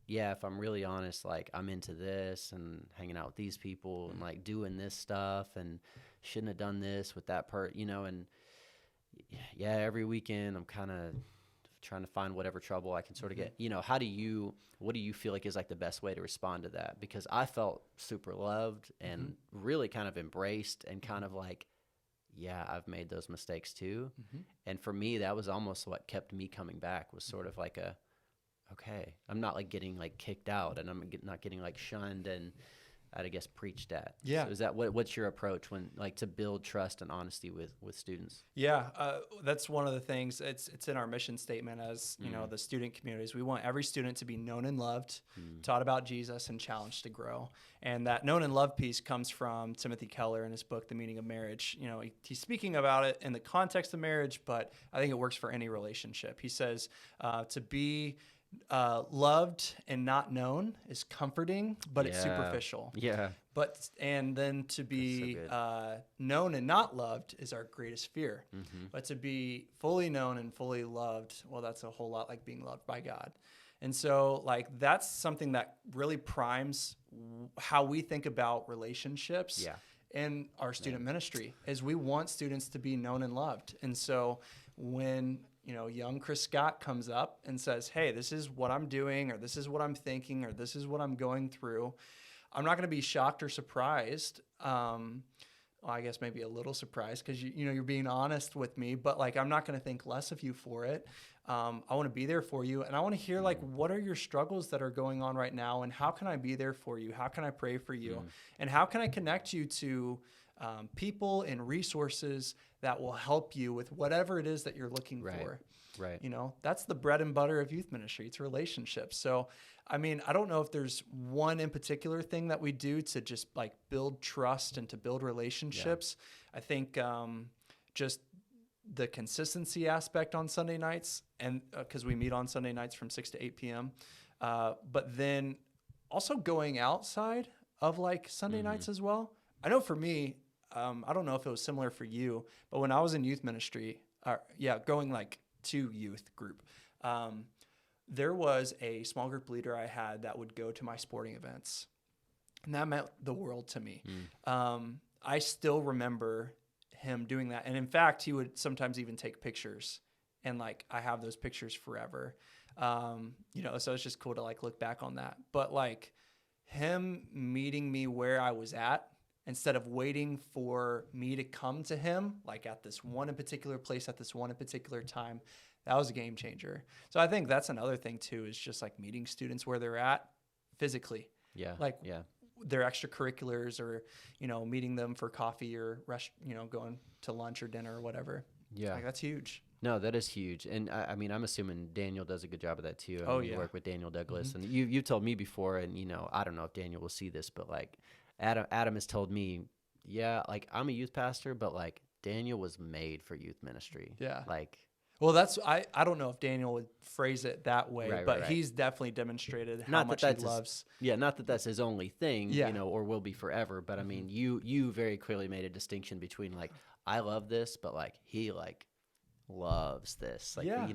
yeah, if I'm really honest, like I'm into this and hanging out with these people and like doing this stuff and shouldn't have done this with that and yeah, every weekend I'm kind of trying to find whatever trouble I can sort of get, what do you feel like is like the best way to respond to that? Because I felt super loved and really kind of embraced and kind of like, yeah, I've made those mistakes too. And for me, that was almost what kept me coming back was sort of like okay, I'm not like getting like kicked out and I'm not getting like shunned and I guess preached at.
Yeah.
So is that what's your approach when like to build trust and honesty with students?
Yeah, that's one of the things. It's in our mission statement as the student communities. We want every student to be known and loved, taught about Jesus, and challenged to grow. And that known and loved piece comes from Timothy Keller in his book, The Meaning of Marriage. He's speaking about it in the context of marriage, but I think it works for any relationship. He says to be loved and not known is comforting, but it's superficial.
Yeah.
And then to be known and not loved is our greatest fear. But to be fully known and fully loved, well, that's a whole lot like being loved by God. And so like that's something that really primes how we think about relationships in our student ministry is we want students to be known and loved. And so when young Chris Scott comes up and says, hey, this is what I'm doing, or this is what I'm thinking, or this is what I'm going through, I'm not going to be shocked or surprised. Well, I guess maybe a little surprised because you're being honest with me, but like I'm not going to think less of you for it. I want to be there for you, and I want to hear like what are your struggles that are going on right now, and how can I be there for you? How can I pray for you? And how can I connect you to people and resources that will help you with whatever it is that you're looking for.
Right.
That's the bread and butter of youth ministry. It's relationships. So, I mean, I don't know if there's one in particular thing that we do to just like build trust and to build relationships. I think just the consistency aspect on Sunday nights, and because we meet on Sunday nights from 6 to 8 p.m. But then also going outside of like Sunday nights as well. I know for me, I don't know if it was similar for you, but when I was in youth ministry, going like to youth group, there was a small group leader I had that would go to my sporting events, and that meant the world to me. I still remember him doing that, and in fact, he would sometimes even take pictures, and like I have those pictures forever. So it's just cool to like look back on that. But like him meeting me where I was at, instead of waiting for me to come to him, like at this one in particular place at this one in particular time, that was a game changer. So I think that's another thing too, is just like meeting students where they're at physically.
Yeah.
Like
yeah.
their extracurriculars, or, meeting them for coffee, or going to lunch or dinner or whatever.
Yeah.
Like that's huge.
No, that is huge. And I mean, I'm assuming Daniel does a good job of that too.
Oh,
You
yeah.
work with Daniel Douglas, and you told me before, and I don't know if Daniel will see this, but like Adam has told me, yeah, like I'm a youth pastor, but like Daniel was made for youth ministry.
Yeah.
Like,
Well, that's I don't know if Daniel would phrase it that way,
Right,
but
right.
he's definitely demonstrated how
Not that
much
that's
he loves.
not that that's his only thing,
Yeah.
or will be forever. But I mean, you very clearly made a distinction between like, I love this, but like he like loves this. Like,
Yeah.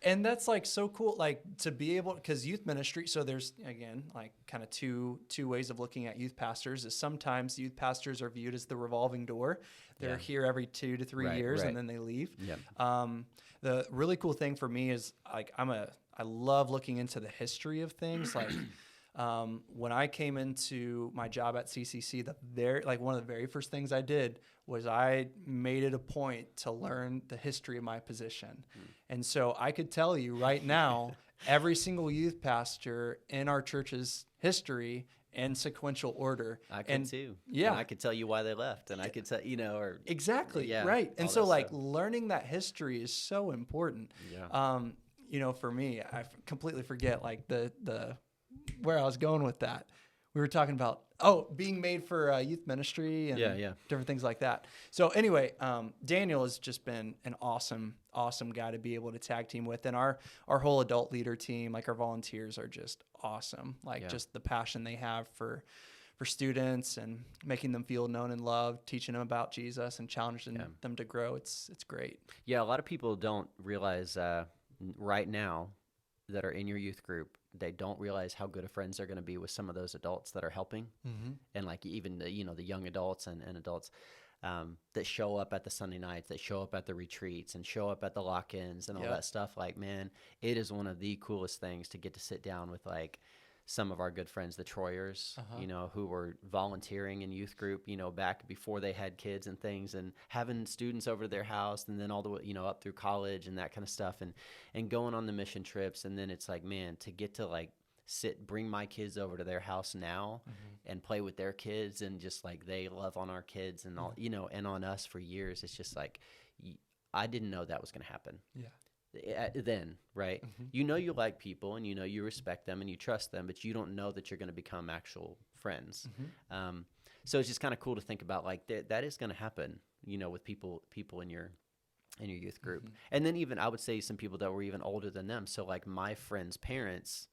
And that's like so cool, like to be able, because youth ministry, so there's again like kind of two ways of looking at youth pastors. Is sometimes youth pastors are viewed as the revolving door. They're
Yeah.
here every 2 to 3
Right,
years
right.
and then they leave.
Yeah.
The really cool thing for me is like I love looking into the history of things. Like when I came into my job at CCC, one of the very first things I did was I made it a point to learn the history of my position. And so I could tell you right now, every single youth pastor in our church's history in sequential order.
I could too.
Yeah.
And I could tell you why they left, and I could tell, or
Exactly.
Yeah,
Right. And
all
so
that
like
stuff.
learning that history is so important.
Yeah.
For me, I completely forget like the where I was going with that. We were talking about being made for youth ministry and
Yeah.
different things like that. So anyway, Daniel has just been an awesome guy to be able to tag team with, and our whole adult leader team, like our volunteers, are just awesome. Like just the passion they have for students and making them feel known and loved, teaching them about Jesus and challenging them to grow. It's great.
Yeah, a lot of people don't realize right now that are in your youth group, they don't realize how good of friends they're going to be with some of those adults that are helping, and like even the young adults and adults that show up at the Sunday nights, that show up at the retreats, and show up at the lock-ins and all that stuff. Like, man, it is one of the coolest things to get to sit down with like some of our good friends, the Troyers, who were volunteering in youth group, back before they had kids and things, and having students over to their house, and then all the way, up through college and that kind of stuff, and going on the mission trips. And then it's like, man, to get to like bring my kids over to their house now and play with their kids, and just like they love on our kids and all, and on us for years. It's just like, I didn't know that was going to happen. Yeah. Then, right? You like people, and you respect them and you trust them, but you don't know that you're going to become actual friends. So it's just kind of cool to think about like that is going to happen, with people in your youth group. And then even I would say some people that were even older than them. So like my friends' parents,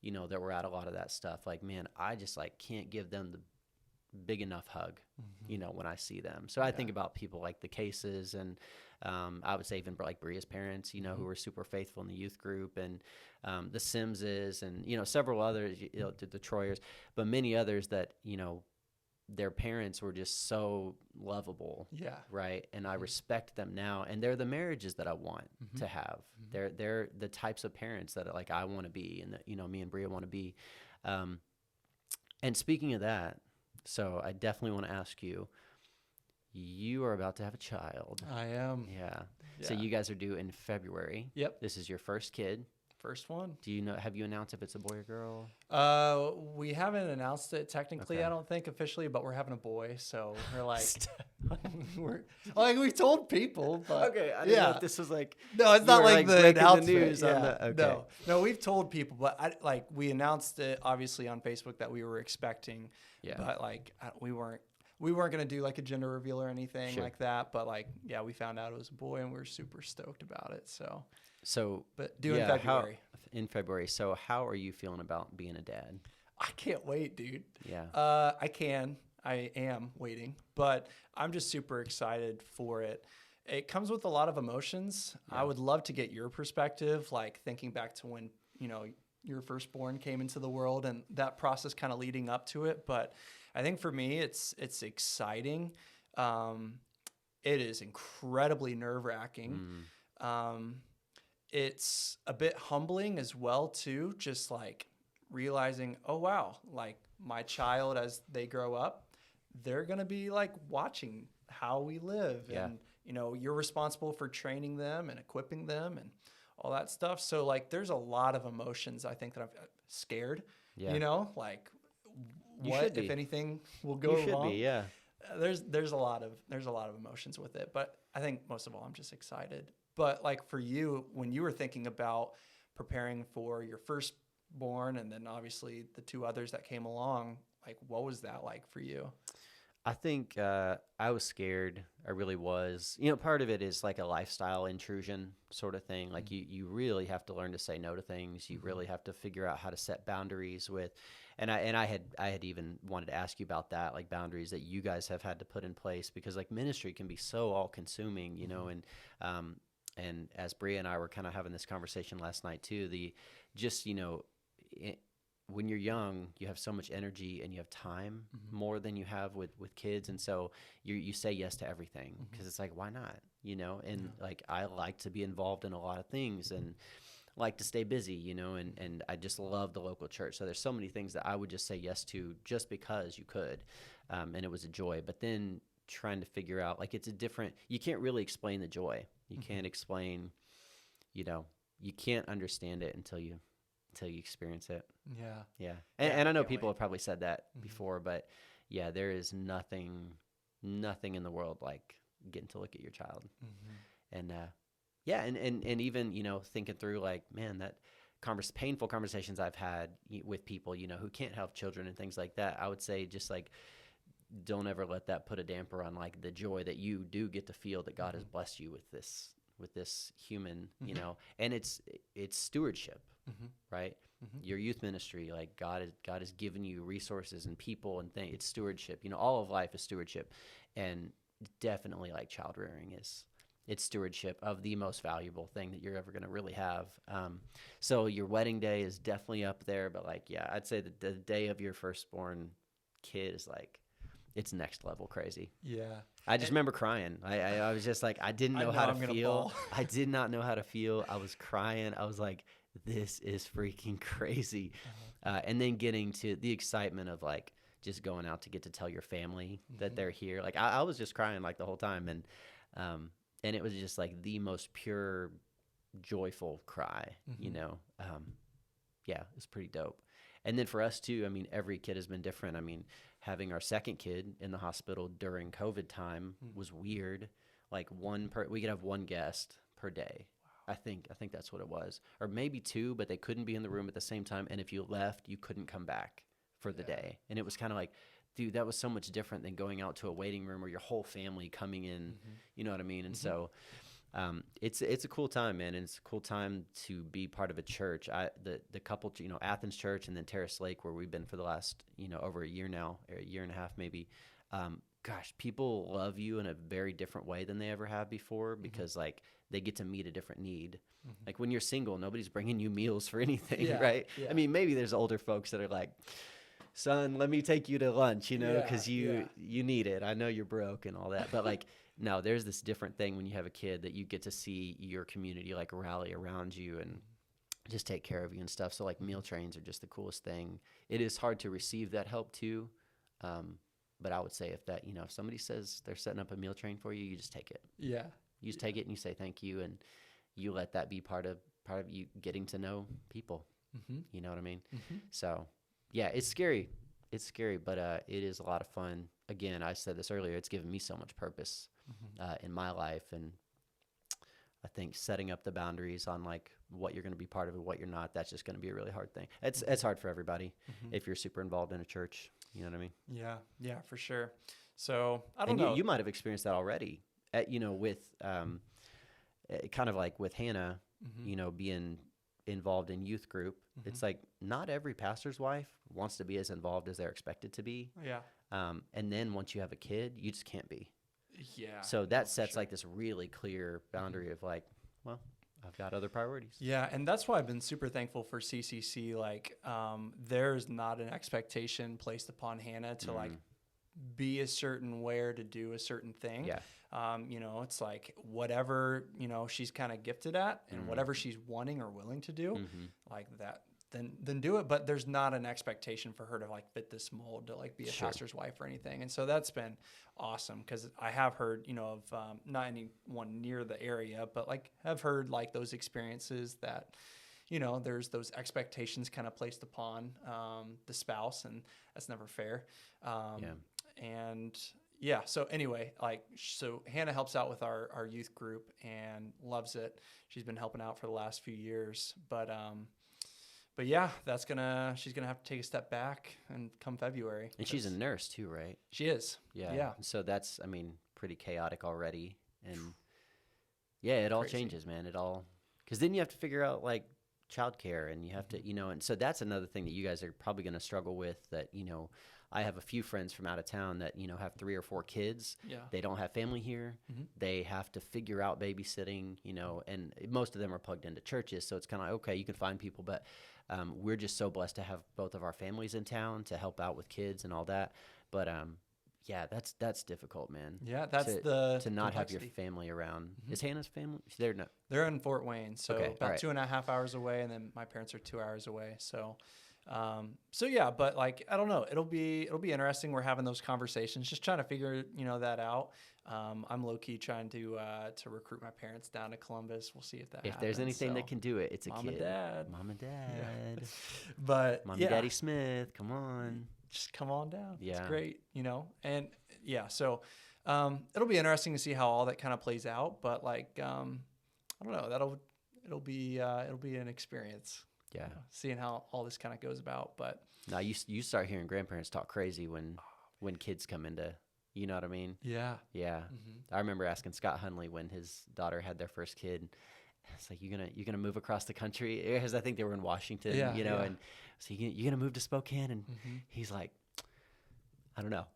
that were at a lot of that stuff. Like, man, I just like can't give them the big enough hug, when I see them. So I think about people like the Cases, and I would say even like Bria's parents, who were super faithful in the youth group, and the Simses, and several others, the Troyers, but many others that their parents were just so lovable, right? And I respect them now, and they're the marriages that I want to have. They're the types of parents that like I want to be, and that me and Bria want to be. And speaking of that, so I definitely want to ask you. You are about to have a child.
I am.
Yeah. So you guys are due in February.
Yep.
This is your first kid.
First one.
Have you announced if it's a boy or girl?
We haven't announced it technically,
Okay.
I don't think officially, but we're having a boy. So we're like, we told people, but
Okay. I didn't know if this was like,
no, it's
you
not
were,
like the
breaking
announcement.
the news on
Yeah.
the, okay.
No, we've told people, but we announced it obviously on Facebook that we were expecting, but like we weren't going to do like a gender reveal or anything like that. But like, we found out it was a boy, and we were super stoked about it. So, but due in February.
In February. So how are you feeling about being a dad?
I can't wait, dude.
Yeah.
I am waiting, but I'm just super excited for it. It comes with a lot of emotions. Yeah. I would love to get your perspective, like thinking back to when, your firstborn came into the world and that process kind of leading up to it. But I think for me, it's exciting. It is incredibly nerve-wracking. it's a bit humbling as well too, just like realizing, oh wow, like my child as they grow up, they're going to be like watching how we live.
Yeah.
And you're responsible for training them and equipping them and all that stuff. So like there's a lot of emotions I think that I'm scared,
Yeah.
like
You
what
should
if
be.
anything will go
You should
wrong.
be, yeah.
There's a lot of emotions with it, but I think most of all I'm just excited. But like for you, when you were thinking about preparing for your firstborn and then obviously the two others that came along, like what was that like for you?
I think I was scared. I really was. Part of it is like a lifestyle intrusion sort of thing. Like you really have to learn to say no to things. You really have to figure out how to set boundaries with. And I had even wanted to ask you about that, like boundaries that you guys have had to put in place, because like ministry can be so all consuming, and as Bria and I were kind of having this conversation last night too, just when you're young, you have so much energy and you have time more than you have with kids. And so you say yes to everything because it's like, why not? And like, I like to be involved in a lot of things and like to stay busy, and I just love the local church. So there's so many things that I would just say yes to just because you could. And it was a joy, but then trying to figure out, like, you can't really explain the joy. You can't explain, you can't understand it until you experience it.
Yeah.
Yeah.
Yeah,
And I know
can't
people
wait.
have probably said that before, but yeah, there is nothing in the world like getting to look at your child. And yeah, and even, thinking through like, man, that painful conversations I've had with people, who can't have children and things like that. I would say just like, don't ever let that put a damper on like the joy that you do get to feel that God has blessed you with this human, and it's stewardship, right? Your youth ministry, like God has given you resources and people and things. It's stewardship. All of life is stewardship, and definitely like child rearing it's stewardship of the most valuable thing that you're ever going to really have. So your wedding day is definitely up there, but like, yeah, I'd say that the day of your firstborn kid is like, it's next level crazy.
Yeah.
I just remember crying. I was just like, I didn't know how to
I'm gonna
feel.
bawl.
I did not know how to feel. I was crying. I was like, this is freaking crazy. And then getting to the excitement of like just going out to get to tell your family that they're here. Like I was just crying like the whole time. And it was just like the most pure, joyful cry, yeah, it's pretty dope. And then for us too, I mean, every kid has been different. I mean, having our second kid in the hospital during COVID time was weird. Like we could have one guest per day. I think that's what it was, or maybe two, but they couldn't be in the room at the same time. And if you left, you couldn't come back for the day. And it was kind of like, dude, that was so much different than going out to a waiting room or your whole family coming in. You know what I mean? And so it's a cool time, man. And it's a cool time to be part of a church. The couple, Athens Church and then Terrace Lake, where we've been for the last, over a year now, or a year and a half maybe. Gosh, people love you in a very different way than they ever have before because like they get to meet a different need. Like when you're single, nobody's bringing you meals for anything, right?
Yeah.
I mean, maybe there's older folks that are like, son, let me take you to lunch, because you need it. I know you're broke and all that, but like, no, there's this different thing when you have a kid that you get to see your community like rally around you and just take care of you and stuff. So like meal trains are just the coolest thing. It is hard to receive that help too. But I would say if somebody says they're setting up a meal train for you, you just take it.
Yeah.
You just take it and you say thank you, and you let that be part of you getting to know people. You know what I mean? So yeah, it's scary. It's scary, but it is a lot of fun. Again, I said this earlier, it's given me so much purpose in my life. And I think setting up the boundaries on like what you're going to be part of and what you're not, that's just going to be a really hard thing. It's hard for everybody if you're super involved in a church. You know what I mean?
Yeah, for sure. So I don't know.
You might have experienced that already, with kind of like with Hannah, being involved in youth group. It's like not every pastor's wife wants to be as involved as they're expected to be.
Yeah.
And then once you have a kid, you just can't be.
Yeah.
So that sets like this really clear boundary of like, well, I've got other priorities.
Yeah, and that's why I've been super thankful for CCC. Like, there's not an expectation placed upon Hannah to like be a certain way or to do a certain thing.
Yeah.
You know, it's like whatever, you know, she's kind of gifted at and whatever she's wanting or willing to do like that, then do it. But there's not an expectation for her to like fit this mold to like be a pastor's wife or anything. And so that's been awesome because I have heard, you know, of not anyone near the area, but like have heard like those experiences that, you know, there's those expectations kind of placed upon the spouse, and that's never fair. And yeah, so anyway, like, so Hannah helps out with our youth group and loves it. She's been helping out for the last few years, but yeah, she's gonna have to take a step back and come February.
And she's a nurse too, right?
She is. Yeah.
So that's, I mean, pretty chaotic already. And yeah, it all changes, man. Because then you have to figure out like childcare, and you have to, you know, and so that's another thing that you guys are probably going to struggle with, that, you know, I have a few friends from out of town that, you know, have 3 or 4 kids.
Yeah.
They don't have family here. They have to figure out babysitting, you know, and most of them are plugged into churches. So it's kind of like, okay, you can find people, but we're just so blessed to have both of our families in town to help out with kids and all that. But yeah, that's difficult, man.
Yeah, that's
to not have your family around. Is Hannah's family? They're
in Fort Wayne, so about 2.5 hours away, and then my parents are 2 hours away. So, so yeah, but like I don't know, it'll be interesting. We're having those conversations, just trying to figure that out. I'm low key trying to recruit my parents down to Columbus. We'll see if that happens.
If there's anything that can do it, it's a
Mom
kid.
Mom and Dad.
Yeah.
But
Mom and Daddy Smith, come on.
Just come on down.
Yeah.
It's great, you know? And yeah, so it'll be interesting to see how all that kind of plays out. But like, I don't know, it'll be an experience.
Yeah.
You know, seeing how all this kind of goes about. But
now you start hearing grandparents talk crazy when kids come into, you know what I mean?
Yeah.
Yeah. I remember asking Scott Hunley when his daughter had their first kid. It's like, you gonna move across the country? Because I think they were in Washington, you know, and so you gonna move to Spokane? And he's like, I don't know.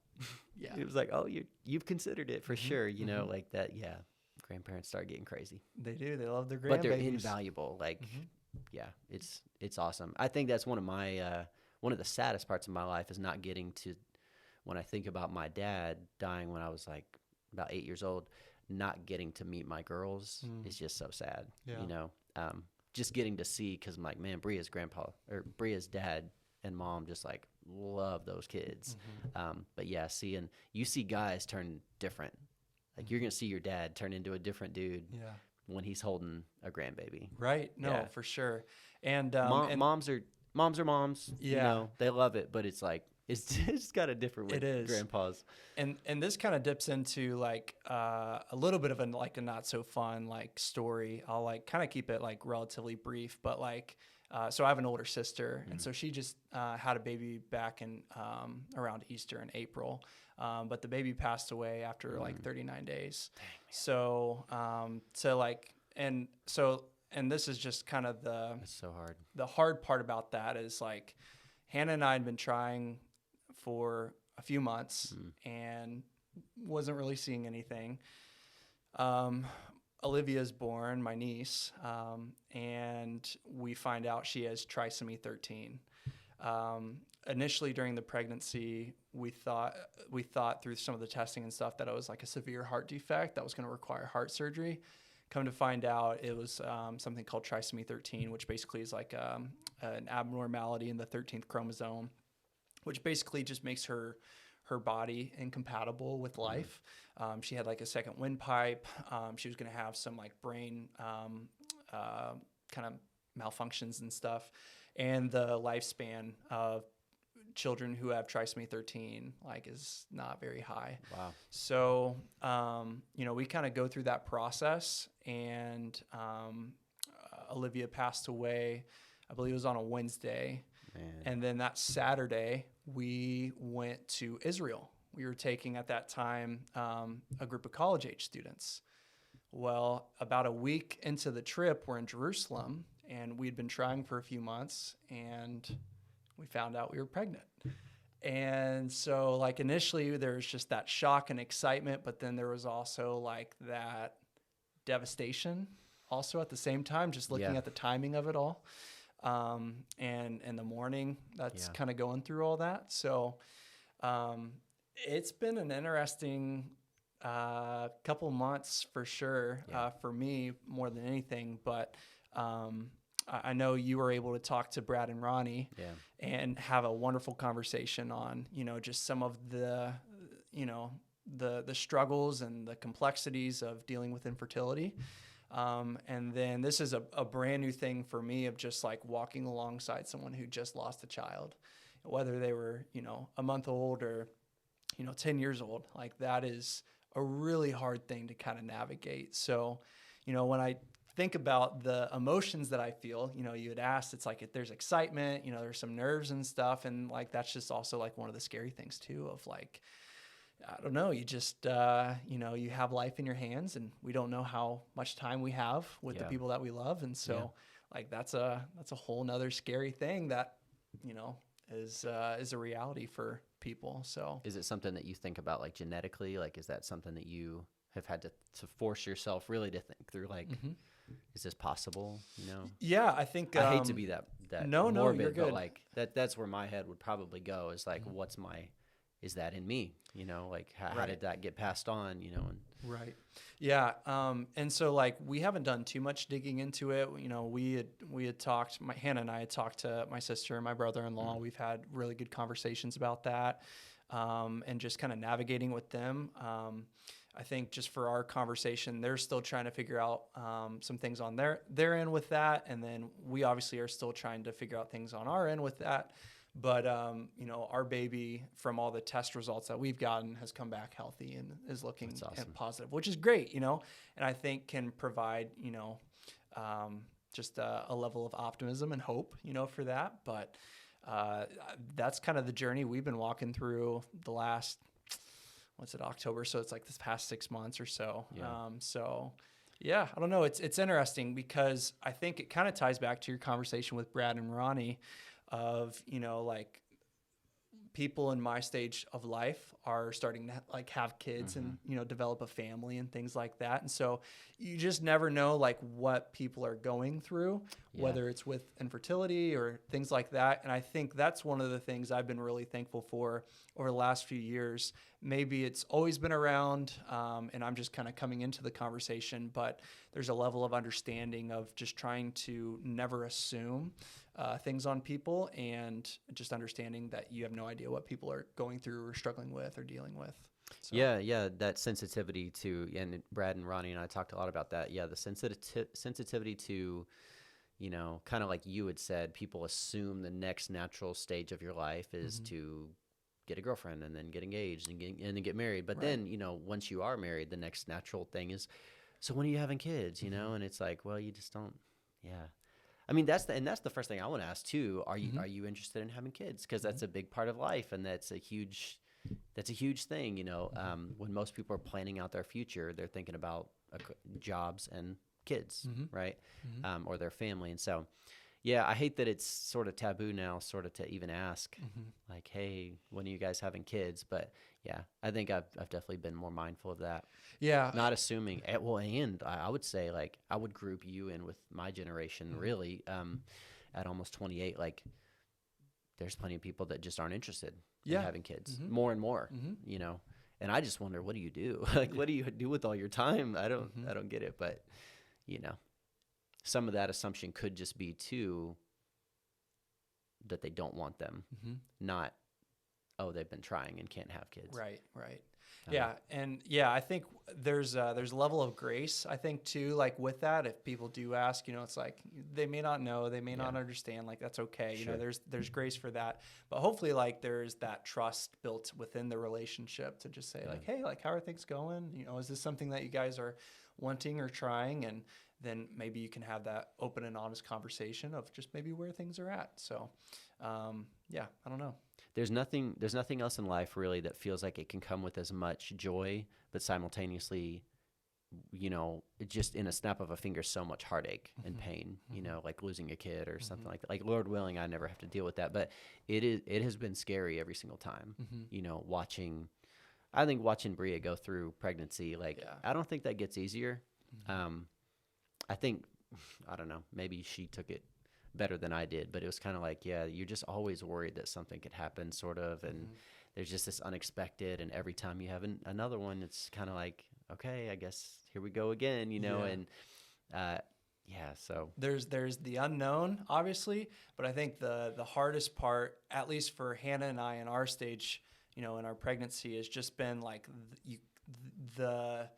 Yeah.
It was like, oh, you've considered it for sure, you know, like that. Yeah, grandparents start getting crazy.
They do. They love their grandbabies.
But they're invaluable. Like, yeah, it's awesome. I think that's one of my one of the saddest parts of my life is not getting to, when I think about my dad dying when I was like about 8 years old, not getting to meet my girls is just so sad, you know, just getting to see, because I'm like, man, Bria's dad and mom just like love those kids. But yeah, you see guys turn different. Like you're going to see your dad turn into a different dude when he's holding a grandbaby.
Right. No, for sure. And,
moms are moms, you know, they love it, but it's like, it's just got a different with grandpas.
And this kind of dips into like a little bit of a not so fun like story. I'll like kind of keep it like relatively brief, but like so I have an older sister, and so she just had a baby back in around Easter in April, but the baby passed away after like 39 days. Dang, and this is just kind of
it's so hard.
The hard part about that is like Hannah and I had been trying for a few months and wasn't really seeing anything. Olivia's born, my niece, and we find out she has trisomy 13. Initially during the pregnancy, we thought through some of the testing and stuff that it was like a severe heart defect that was going to require heart surgery. Come to find out, it was something called trisomy 13, which basically is like an abnormality in the 13th chromosome, which basically just makes her body incompatible with life. She had like a second windpipe. She was going to have some like brain kind of malfunctions and stuff. And the lifespan of children who have trisomy 13 like is not very high.
Wow.
So, you know, we kind of go through that process, and Olivia passed away, I believe it was on a Wednesday.
Man.
And then that Saturday, we went to Israel. We were taking at that time a group of college age students. Well, about a week into the trip, we're in Jerusalem, and we'd been trying for a few months, and we found out we were pregnant. And so like initially there was just that shock and excitement, but then there was also like that devastation also at the same time, just looking at the timing of it all. And in the morning, that's kind of going through all that. So It's been an interesting couple months for sure,
Yeah.
for me more than anything. But I know you were able to talk to Brad and Ronnie
Yeah.
and have a wonderful conversation on, just some of the, the struggles and the complexities of dealing with infertility. And then this is a brand new thing for me of just like walking alongside someone who just lost a child, whether they were, a month old or 10 years old. Like that is a really hard thing to kind of navigate. So, when I think about the emotions that I feel, you had asked, it's like if there's excitement, there's some nerves and stuff. And like, that's just also like one of the scary things too, of like, I don't know, you just, you have life in your hands and we don't know how much time we have with the
Yeah.
people that we love. And so like, that's a whole nother scary thing that, is a reality for people. So
Is it something that you think about like genetically? Like, is that something that you have had to force yourself really to think through? Like, is this possible?
yeah, I think,
I hate to be that
no,
morbid,
you're
but
good.
like that's where my head would probably go is like, is that in me? Like how did that get passed on? And
Right. Yeah. And so like we haven't done too much digging into it. We had talked, Hannah and I had talked to my sister and my brother-in-law. We've had really good conversations about that. And just kind of navigating with them. I think just for our conversation, they're still trying to figure out some things on their end with that. And then we obviously are still trying to figure out things on our end with that. But, our baby, from all the test results that we've gotten, has come back healthy and is looking
That's awesome.
positive, which is great, and I think can provide, just a level of optimism and hope, for that. But that's kind of the journey we've been walking through the last, October? So it's like this past 6 months or so.
Yeah.
Yeah, I don't know. It's interesting because I think it kind of ties back to your conversation with Brad and Ronnie of, like people in my stage of life are starting to like have kids and, develop a family and things like that. And so you just never know like what people are going through, whether it's with infertility or things like that. And I think that's one of the things I've been really thankful for over the last few years. Maybe it's always been around, and I'm just kind of coming into the conversation, but there's a level of understanding of just trying to never assume things on people and just understanding that you have no idea what people are going through or struggling with or dealing with. So.
Yeah, that sensitivity to, and Brad and Ronnie and I talked a lot about that. Yeah, the sensitivity to, kind of like you had said, people assume the next natural stage of your life is to get a girlfriend and then get engaged and then get married. But then, once you are married, the next natural thing is, so when are you having kids? And it's like, well, you just don't. Yeah. I mean, that's the first thing I want to ask too. Are you interested in having kids? Because that's a big part of life, and that's a huge thing. When most people are planning out their future, they're thinking about jobs and kids, right? Or their family. And so, yeah, I hate that it's sort of taboo now, sort of to even ask, like, hey, when are you guys having kids? But yeah, I think I've definitely been more mindful of that.
Yeah.
Not assuming. Well, and I would say, like, I would group you in with my generation, really, at almost 28. Like, there's plenty of people that just aren't interested in having kids, more and more, And I just wonder, what do you do? Like, what do you do with all your time? I don't get it. But, some of that assumption could just be, too, that they don't want them, not, oh, they've been trying and can't have kids.
Right. Yeah. And yeah, I think there's a level of grace, I think too, like with that, if people do ask, it's like, they may not know, they may not understand, like that's okay.
Sure.
There's grace for that, but hopefully like there's that trust built within the relationship to just say like, hey, like, how are things going? Is this something that you guys are wanting or trying? And then maybe you can have that open and honest conversation of just maybe where things are at. So, yeah, I don't know.
There's nothing else in life really that feels like it can come with as much joy, but simultaneously, just in a snap of a finger, so much heartache and pain, like losing a kid or something like that. Like, Lord willing, I never have to deal with that, but it has been scary every single time, watching Bria go through pregnancy. Like, I don't think that gets easier. I think, I don't know, maybe she took it better than I did, but it was kind of like, yeah, you're just always worried that something could happen, sort of, and there's just this unexpected, and every time you have another one, it's kind of like, okay, I guess here we go again, and so
there's the unknown, obviously, but I think the hardest part, at least for Hannah and I in our stage, in our pregnancy, has just been like the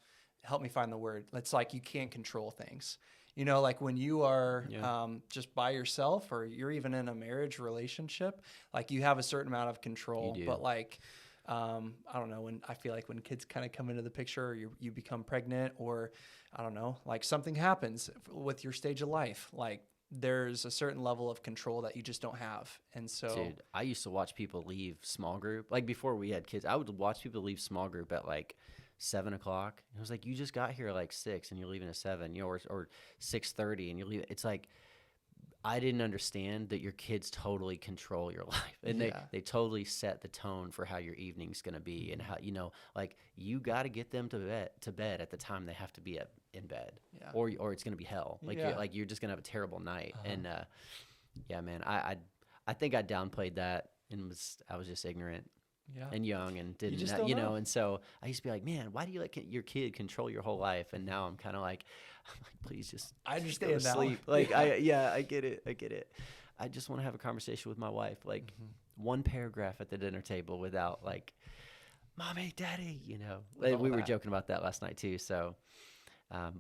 help me find the word. It's like you can't control things. Like when you are just by yourself, or you're even in a marriage relationship, like you have a certain amount of control.
You do.
But like, I don't know, when I feel like when kids kind of come into the picture, or you become pregnant, or I don't know, like something happens with your stage of life, like there's a certain level of control that you just don't have. And so,
dude, I used to watch people leave small group. Like before we had kids, I would watch people leave small group at like 7 o'clock. It was like, you just got here at like 6 and you're leaving at 7, or 6:30 and you're leaving. It's like, I didn't understand that your kids totally control your life, and they totally set the tone for how your evening's going to be, and how, like you got to get them to bed at the time they have to be in bed, or it's going to be hell. Like you're just going to have a terrible night. And yeah, man, I think I downplayed that, and I was just ignorant. And young, and didn't, know. And so I used to be like, man, why do you let your kid control your whole life? And now I'm kind of like, please just
I understand
go to sleep. Like, I get it. I just want to have a conversation with my wife, like one paragraph at the dinner table without like, mommy, daddy, we were joking about that last night too. So,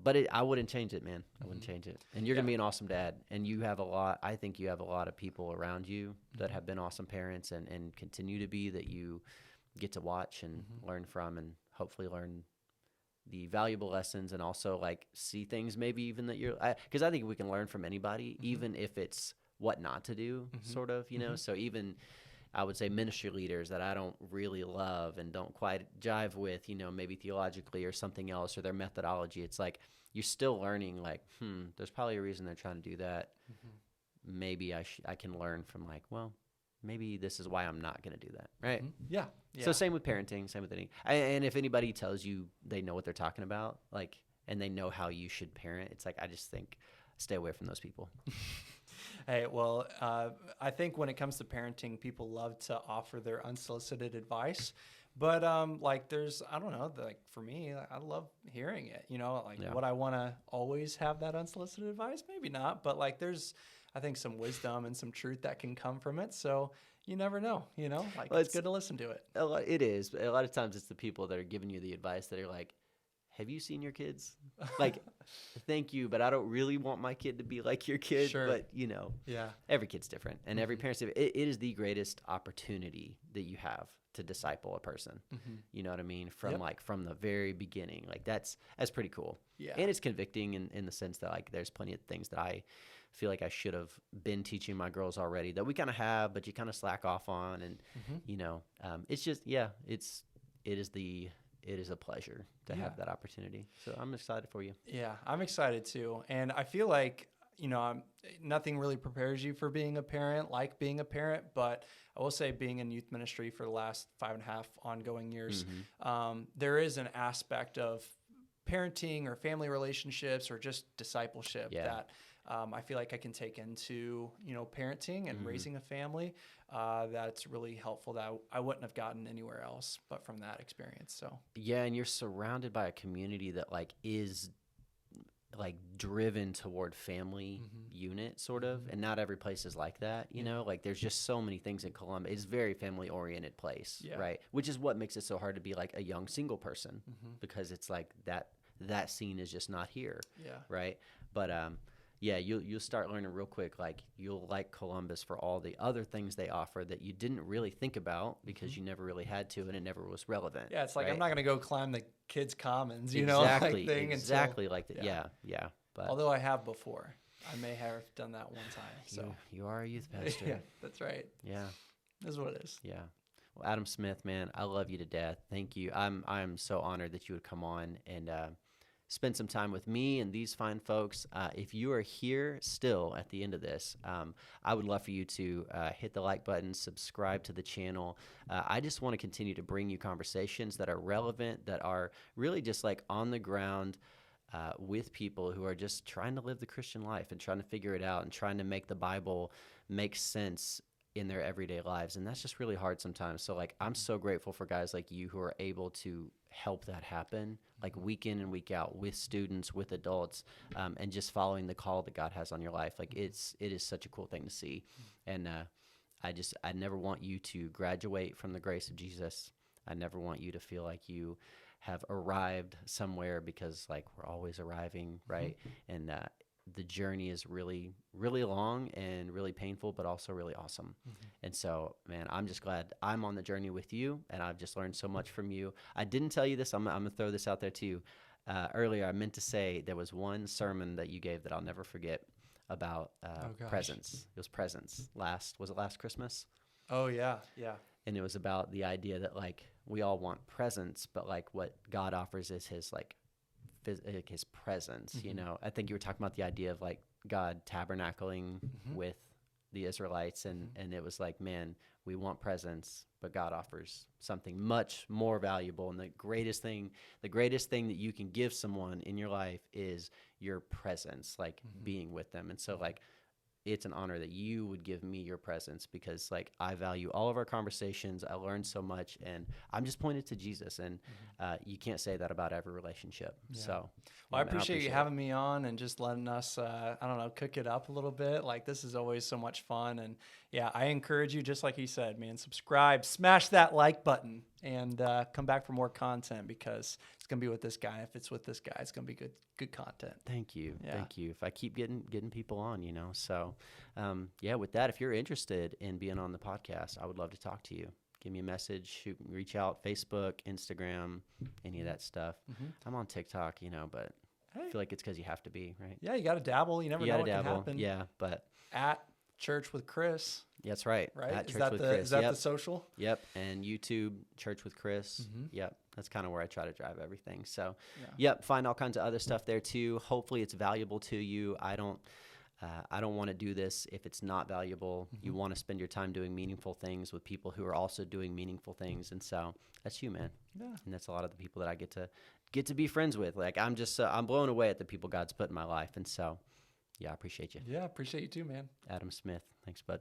but I wouldn't change it, man. I wouldn't change it. And you're going to be an awesome dad. And I think you have a lot of people around you that have been awesome parents and continue to be, that you get to watch and learn from, and hopefully learn the valuable lessons, and also like see things maybe even that because I think we can learn from anybody, even if it's what not to do, sort of, so even I would say ministry leaders that I don't really love and don't quite jive with, maybe theologically or something else, or their methodology. It's like you're still learning, like, there's probably a reason they're trying to do that. Maybe I can learn from, like, well, maybe this is why I'm not going to do that, right?
Yeah.
So same with parenting, same with anything. And if anybody tells you they know what they're talking about, like, and they know how you should parent, it's like, I just think stay away from those people.
Hey, well, I think when it comes to parenting, people love to offer their unsolicited advice. But like there's, I don't know, like for me, I love hearing it, would I want to always have that unsolicited advice? Maybe not. But like there's, I think, some wisdom and some truth that can come from it. So you never know, like it's good to listen to it.
It is. But a lot of times it's the people that are giving you the advice that are like, have you seen your kids? Like, thank you, but I don't really want my kid to be like your kid.
Sure.
But, every kid's different, and every parent's different. It is the greatest opportunity that you have to disciple a person. You know what I mean? From the very beginning. Like, that's pretty cool.
Yeah.
And it's convicting in the sense that, like, there's plenty of things that I feel like I should have been teaching my girls already that we kind of have, but you kind of slack off on. And, it's just, it is a pleasure to have that opportunity. So I'm excited for you.
Yeah, I'm excited too. And I feel like, nothing really prepares you for being a parent, like being a parent. But I will say, being in youth ministry for the last 5.5 ongoing years, there is an aspect of parenting or family relationships or just discipleship that I feel like I can take into, parenting and raising a family. That's really helpful, that I wouldn't have gotten anywhere else but from that experience. So
yeah, and you're surrounded by a community that like is like driven toward family unit, sort of, and not every place is like that. Like there's just so many things in Columbus. It's a very family oriented place, right? Which is what makes it so hard to be like a young single person, because it's like that scene is just not here, right? But you'll start learning real quick. Like you'll like Columbus for all the other things they offer that you didn't really think about because you never really had to, and it never was relevant.
Yeah, it's like, right? I'm not going to go climb the kids' commons,
exactly,
like thing.
Exactly like that. Yeah. But
although I have before, I may have done that one time. So
you are a youth pastor.
Yeah, that's right.
Yeah,
that's what it is.
Yeah. Well, Adam Smith, man, I love you to death. Thank you. I'm so honored that you would come on and spend some time with me and these fine folks. If you are here still at the end of this, I would love for you to hit the like button, subscribe to the channel. I just want to continue to bring you conversations that are relevant, that are really just like on the ground, with people who are just trying to live the Christian life and trying to figure it out and trying to make the Bible make sense in their everyday lives. And that's just really hard sometimes. So like, I'm so grateful for guys like you who are able to help that happen, like week in and week out with students, with adults, and just following the call that God has on your life. Like it is such a cool thing to see. And I never want you to graduate from the grace of Jesus. I never want you to feel like you have arrived somewhere, because like we're always arriving, right? And the journey is really, really long and really painful, but also really awesome. And so, man, I'm just glad I'm on the journey with you, and I've just learned so much from you. I didn't tell you this. I'm going to throw this out there too. Earlier, I meant to say there was one sermon that you gave that I'll never forget about presents. It was presents. Was it last Christmas?
Oh, yeah. Yeah.
And it was about the idea that like we all want presents, but like what God offers is his like his presence. You know, I think you were talking about the idea of like God tabernacling with the Israelites, and it was like, man, we want presents, but God offers something much more valuable. And the greatest thing that you can give someone in your life is your presence, like being with them. And so like, it's an honor that you would give me your presence, because like I value all of our conversations. I learned so much, and I'm just pointed to Jesus, and you can't say that about every relationship. Yeah. So,
well, I appreciate you having me on and just letting us, cook it up a little bit. Like, this is always so much fun. And yeah, I encourage you, just like he said, man, subscribe, smash that like button, and come back for more content, because it's going to be with this guy. If it's with this guy, it's going to be good content.
Thank you. Yeah. Thank you. If I keep getting people on, so with that, if you're interested in being on the podcast, I would love to talk to you. Give me a message, reach out, Facebook, Instagram, any of that stuff. I'm on TikTok, but I feel like it's because you have to be, right?
Yeah, you got to dabble. You never know what can happen.
Yeah, but
at Church with Chris.
That's right.
Right?
At Church with Chris.
Is that the social?
Yep. And YouTube, Church with Chris. Yep. That's kind of where I try to drive everything. So, find all kinds of other stuff there too. Hopefully it's valuable to you. I don't want to do this if it's not valuable. You want to spend your time doing meaningful things with people who are also doing meaningful things. And so that's you, man. Yeah. And that's a lot of the people that I get to be friends with. Like, I'm blown away at the people God's put in my life. And so, I appreciate you.
Yeah, I appreciate you too, man.
Adam Smith. Thanks, bud.